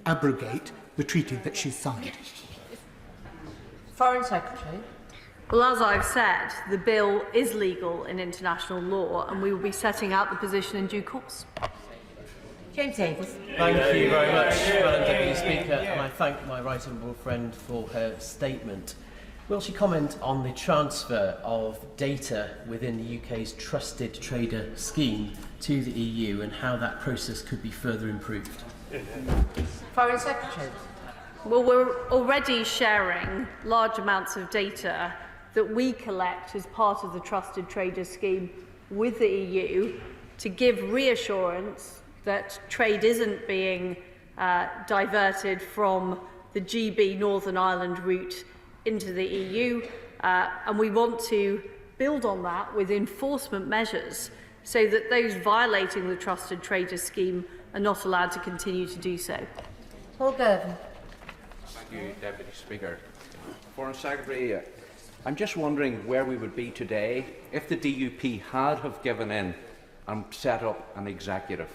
abrogate the treaty that she signed? Foreign Secretary. Well, as I've said, the bill is legal in international law, and we will be setting out the position in due course. James Davis. Thank you very much, Madam Deputy Speaker, and I thank my right honourable friend for her statement. Will she comment on the transfer of data within the UK's Trusted Trader scheme to the EU and how that process could be further improved? Foreign Secretary. Well, we're already sharing large amounts of data that we collect as part of the Trusted Trader scheme with the EU to give reassurance that trade isn't being diverted from the GB Northern Ireland route into the EU, and we want to build on that with enforcement measures so that those violating the Trusted Trader scheme are not allowed to continue to do so. Paul Girvan. Thank you, Deputy Speaker. Foreign Secretary, I'm just wondering where we would be today if the DUP had have given in and set up an executive.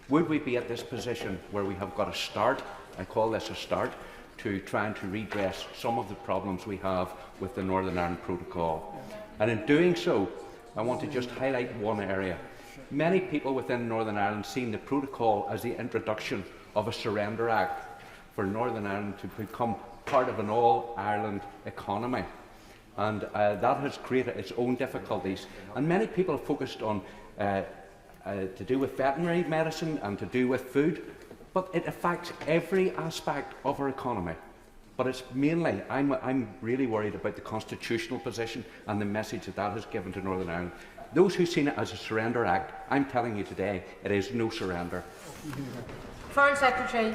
Would we be at this position where we have got a start, I call this a start, to trying to redress some of the problems we have with the Northern Ireland Protocol? And in doing so, I want to just highlight one area. Many people within Northern Ireland see the Protocol as the introduction of a surrender act for Northern Ireland to become part of an all-Ireland economy. And that has created its own difficulties. And many people have focused on to do with veterinary medicine and to do with food, but it affects every aspect of our economy. But it's mainly, I'm really worried about the constitutional position and the message that that has given to Northern Ireland. Those who've seen it as a surrender act, I'm telling you today, it is no surrender. Foreign Secretary.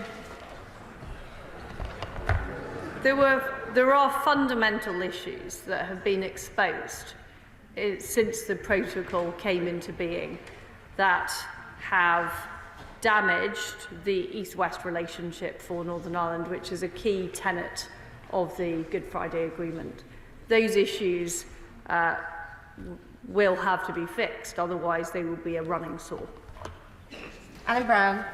There are fundamental issues that have been exposed since the protocol came into being that have damaged the East-West relationship for Northern Ireland, which is a key tenet of the Good Friday Agreement. Those issues will have to be fixed, otherwise they will be a running sore. Alan Brown.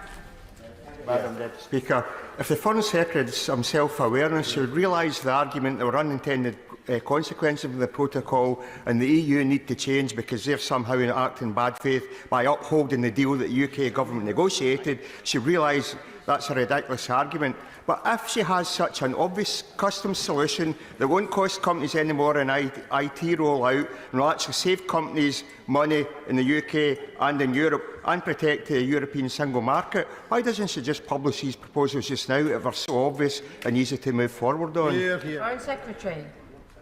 Madam Deputy Speaker, if the Foreign Secretary had some self-awareness, she would realise the argument there were unintended consequences of the protocol and the EU need to change because they're somehow acting in bad faith by upholding the deal that the UK government negotiated. She realised that's a ridiculous argument. But if she has such an obvious customs solution that won't cost companies any more in IT rollout and will actually save companies money in the UK and in Europe and protect the European single market, why doesn't she just publish these proposals just now if they're so obvious and easy to move forward on? Foreign Secretary.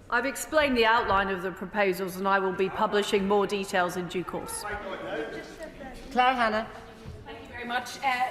I've explained the outline of the proposals and I will be publishing more details in due course. Claire Hanna. Very much.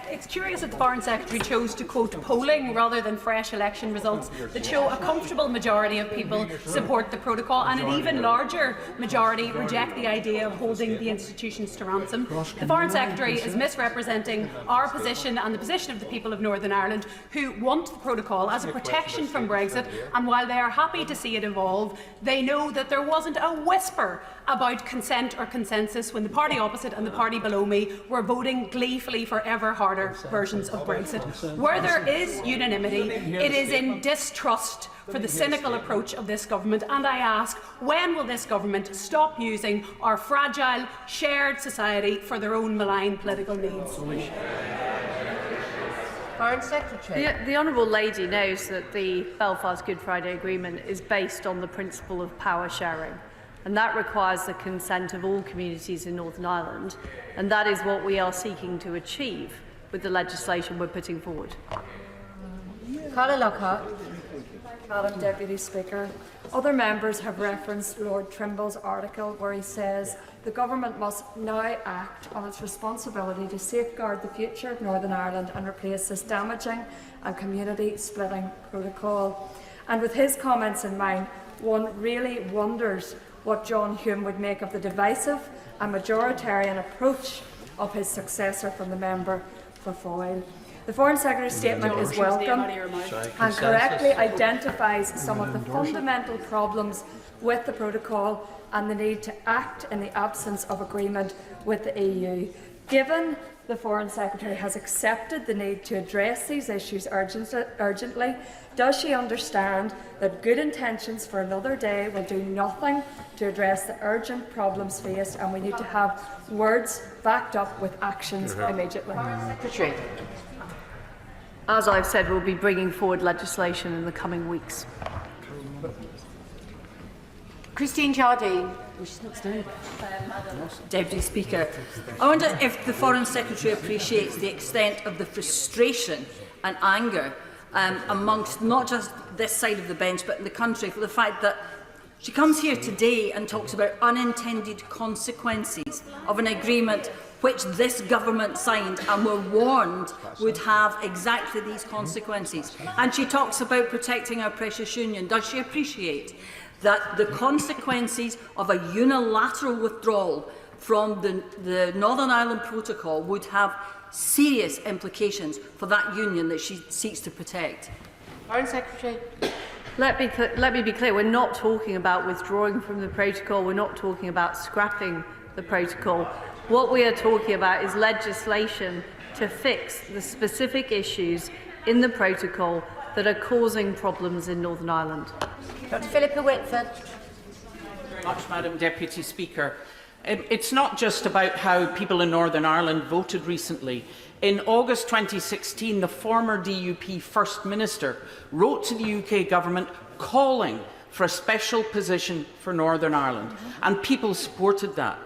It's curious that the Foreign Secretary chose to quote polling rather than fresh election results that show a comfortable majority of people support the protocol and an even larger majority reject the idea of holding the institutions to ransom. The Foreign Secretary is misrepresenting our position and the position of the people of Northern Ireland who want the protocol as a protection from Brexit, and while they are happy to see it evolve, they know that there wasn't a whisper about consent or consensus when the party opposite and the party below me were voting gleefully for ever harder versions of Brexit. Where there is unanimity, it is in distrust for the cynical approach of this government, and I ask, when will this government stop using our fragile, shared society for their own malign political needs? Foreign Secretary. The Honourable Lady knows that the Belfast Good Friday Agreement is based on the principle of power sharing, and that requires the consent of all communities in Northern Ireland, and that is what we are seeking to achieve with the legislation we're putting forward. Carla Lockhart. Madam Deputy Speaker. Other members have referenced Lord Trimble's article where he says the government must now act on its responsibility to safeguard the future of Northern Ireland and replace this damaging and community-splitting protocol. And with his comments in mind, one really wonders what John Hume would make of the divisive and majoritarian approach of his successor from the member for Foyle. The Foreign Secretary's statement is welcome and correctly identifies some of the fundamental problems with the protocol and the need to act in the absence of agreement with the EU. Given the Foreign Secretary has accepted the need to address these issues urgently, does she understand that good intentions for another day will do nothing to address the urgent problems faced, and we need to have words backed up with actions immediately? Secretary. As I've said, we'll be bringing forward legislation in the coming weeks. Christine Jardine. Deputy Speaker, I wonder if the Foreign Secretary appreciates the extent of the frustration and anger amongst not just this side of the bench but in the country for the fact that she comes here today and talks about unintended consequences of an agreement which this government signed and were warned would have exactly these consequences. And she talks about protecting our precious union. Does she appreciate that the consequences of a unilateral withdrawal from the Northern Ireland Protocol would have serious implications for that union that she seeks to protect? Foreign Secretary. Let me be clear, we're not talking about withdrawing from the protocol, we're not talking about scrapping the protocol. What we are talking about is legislation to fix the specific issues in the protocol that are causing problems in Northern Ireland. Dr. Philippa Whitford. Very much, Madam Deputy Speaker. It's not just about how people in Northern Ireland voted recently. In August 2016, the former DUP First Minister wrote to the UK Government calling for a special position for Northern Ireland, and people supported that.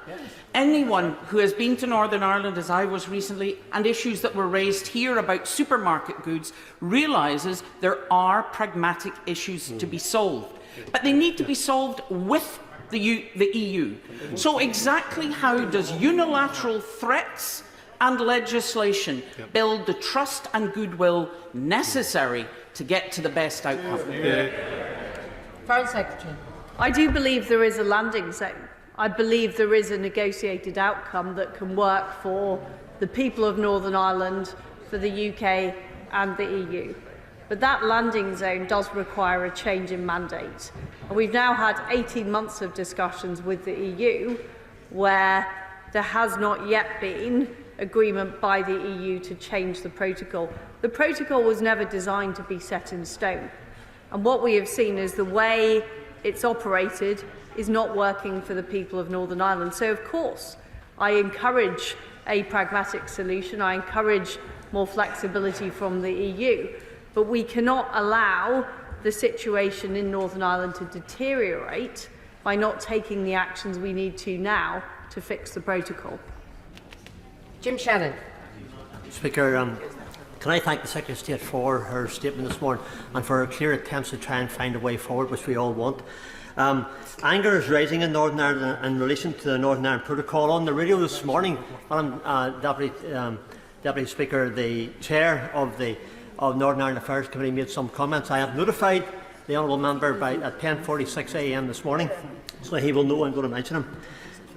Anyone who has been to Northern Ireland, as I was recently, and issues that were raised here about supermarket goods, realises there are pragmatic issues to be solved. But they need to be solved with the EU. So exactly how does unilateral threats and legislation build the trust and goodwill necessary to get to the best outcome? Foreign Secretary. I do believe there is a landing zone. I believe there is a negotiated outcome that can work for the people of Northern Ireland, for the UK and the EU. But that landing zone does require a change in mandate. And we've now had 18 months of discussions with the EU where there has not yet been agreement by the EU to change the protocol. The protocol was never designed to be set in stone. And what we have seen is the way it's operated is not working for the people of Northern Ireland. So, of course, I encourage a pragmatic solution. I encourage more flexibility from the EU. But we cannot allow the situation in Northern Ireland to deteriorate by not taking the actions we need to now to fix the protocol. Jim Shannon. Speaker, can I thank the Secretary of State for her statement this morning and for her clear attempts to try and find a way forward, which we all want. Anger is rising in Northern Ireland in relation to the Northern Ireland Protocol. On the radio this morning, Madam Deputy Speaker, the Chair of Northern Ireland Affairs Committee made some comments. I have notified the honourable member at 10:46 a.m. this morning, so he will know I'm going to mention him.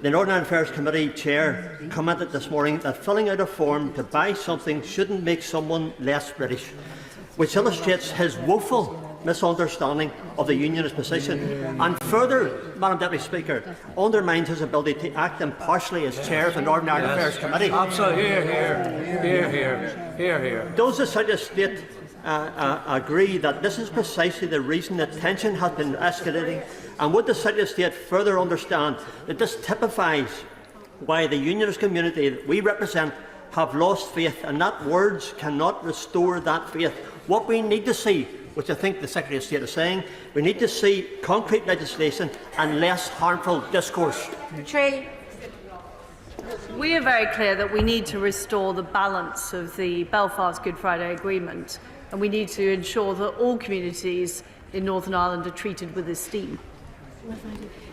The Northern Ireland Affairs Committee Chair commented this morning that filling out a form to buy something shouldn't make someone less British, which illustrates his woeful misunderstanding of the Unionist position and further, Madam Deputy Speaker, undermines his ability to act impartially as Chair of the Northern Ireland Affairs Committee. Absolutely. Here. Does the Secretary of State agree that this is precisely the reason that tension has been escalating, and would the Secretary of State further understand that this typifies why the Unionist community that we represent have lost faith, and that words cannot restore that faith? What we need to see, which I think the Secretary of State is saying, we need to see concrete legislation and less harmful discourse. We are very clear that we need to restore the balance of the Belfast Good Friday Agreement, and we need to ensure that all communities in Northern Ireland are treated with esteem.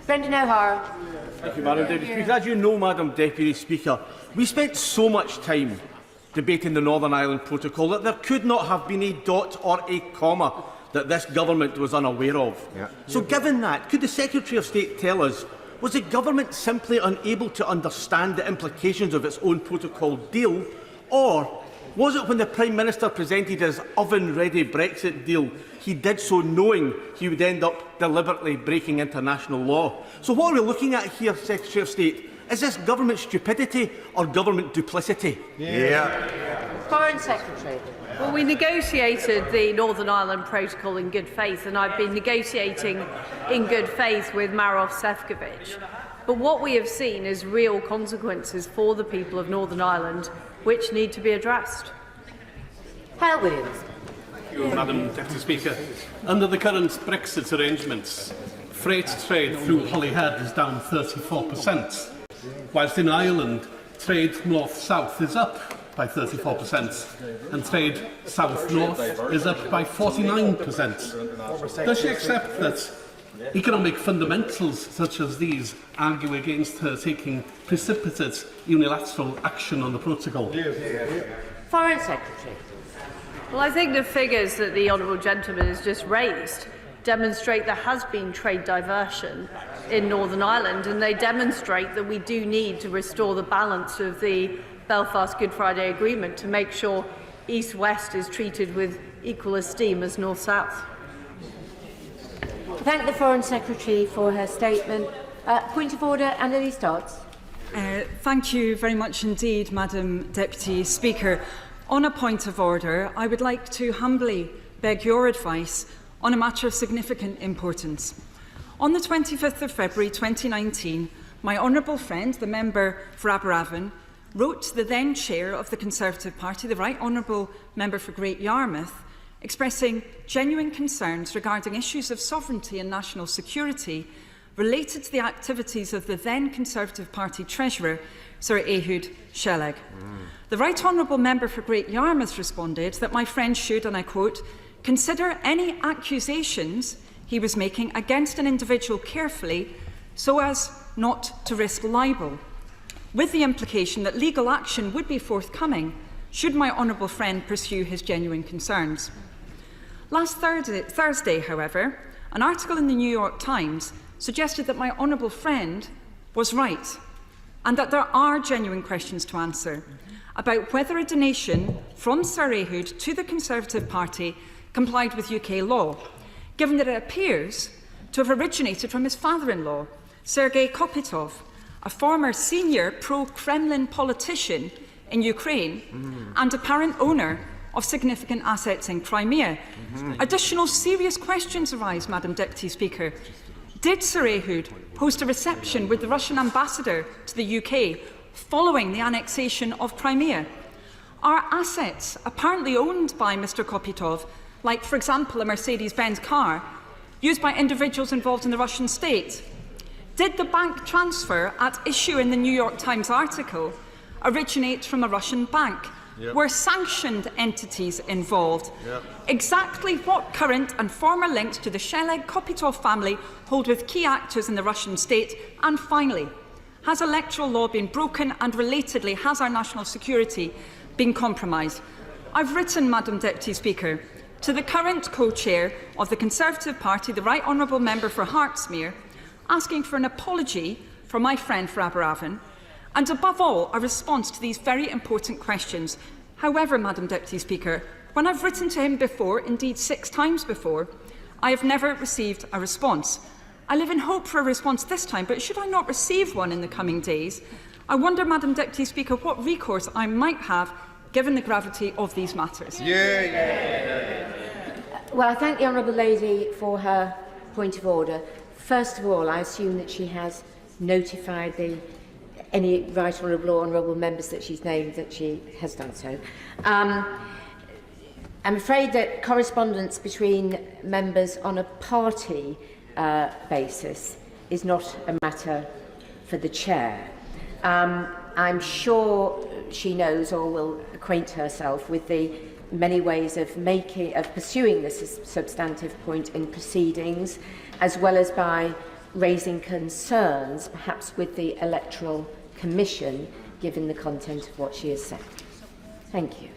Brendan O'Hara. Thank you, Madam Deputy Speaker. As you know, Madam Deputy Speaker, we spent so much time debating the Northern Ireland Protocol that there could not have been a dot or a comma that this government was unaware of. Yeah. So given that, could the Secretary of State tell us, was the government simply unable to understand the implications of its own protocol deal, or was it when the Prime Minister presented his oven-ready Brexit deal, he did so knowing he would end up deliberately breaking international law? So what are we looking at here, Secretary of State? Is this government stupidity or government duplicity? Foreign Secretary. Well, we negotiated the Northern Ireland Protocol in good faith, and I've been negotiating in good faith with Maroš Šefčovič. But what we have seen is real consequences for the people of Northern Ireland, which need to be addressed. Hal Williams. Thank you, Madam Deputy Speaker. Under the current Brexit arrangements, freight trade through Holyhead is down 34%, whilst in Ireland, trade north-south is up by 34%, and trade south-north is up by 49%. Does she accept that economic fundamentals such as these argue against her taking precipitate unilateral action on the protocol? Foreign Secretary. Well, I think the figures that the honourable gentleman has just raised demonstrate there has been trade diversion in Northern Ireland, and they demonstrate that we do need to restore the balance of the Belfast Good Friday Agreement to make sure East-West is treated with equal esteem as North-South. Thank the Foreign Secretary for her statement. Point of order, Annalise Dodds. Thank you very much indeed, Madam Deputy Speaker. On a point of order, I would like to humbly beg your advice on a matter of significant importance. On the 25th of February 2019, my honourable friend, the member for Aberavon, wrote to the then chair of the Conservative Party, the Right Honourable Member for Great Yarmouth, expressing genuine concerns regarding issues of sovereignty and national security related to the activities of the then Conservative Party Treasurer, Sir Ehud Schellig. The Right Honourable Member for Great Yarmouth responded that my friend should, and I quote, consider any accusations he was making against an individual carefully so as not to risk libel, with the implication that legal action would be forthcoming should my honourable friend pursue his genuine concerns. Last Thursday, however, an article in the New York Times suggested that my honourable friend was right and that there are genuine questions to answer about whether a donation from Sir Ehud to the Conservative Party complied with UK law, given that it appears to have originated from his father-in-law, Sergei Kopytov, a former senior pro-Kremlin politician in Ukraine and apparent owner of significant assets in Crimea. Additional serious questions arise, Madam Deputy Speaker. Did Sir Ehud host a reception with the Russian ambassador to the UK following the annexation of Crimea? Are assets apparently owned by Mr Kopytov, like, for example, a Mercedes-Benz car, used by individuals involved in the Russian state? Did the bank transfer at issue in the New York Times article originate from a Russian bank? Were sanctioned entities involved? Exactly what current and former links do the Schellig-Kopytov family hold with key actors in the Russian state? And finally, has electoral law been broken, and relatedly, has our national security been compromised? I've written, Madam Deputy Speaker, to the current co-chair of the Conservative Party, the Right Honourable Member for Hartsmere, asking for an apology for my friend for Aberavon, and above all, a response to these very important questions. However, Madam Deputy Speaker, when I've written to him before, indeed 6 times before, I have never received a response. I live in hope for a response this time, but should I not receive one in the coming days, I wonder, Madam Deputy Speaker, what recourse I might have given the gravity of these matters. Well, I thank the Honourable Lady for her point of order. First of all, I assume that she has notified any Right Honourable or Honourable members that she's named that she has done so. I'm afraid that correspondence between members on a party basis is not a matter for the chair. I'm sure she knows or will acquaint herself with the many ways of pursuing this substantive point in proceedings, as well as by raising concerns, perhaps with the Electoral Commission, given the content of what she has said. Thank you.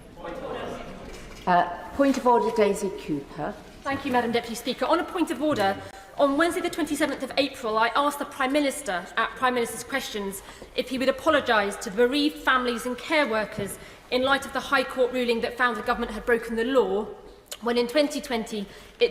Point of order, Daisy Cooper. Thank you, Madam Deputy Speaker. On a point of order, on Wednesday the 27th of April, I asked the Prime Minister at Prime Minister's Questions if he would apologise to bereaved families and care workers in light of the High Court ruling that found the government had broken the law, when in 2020 it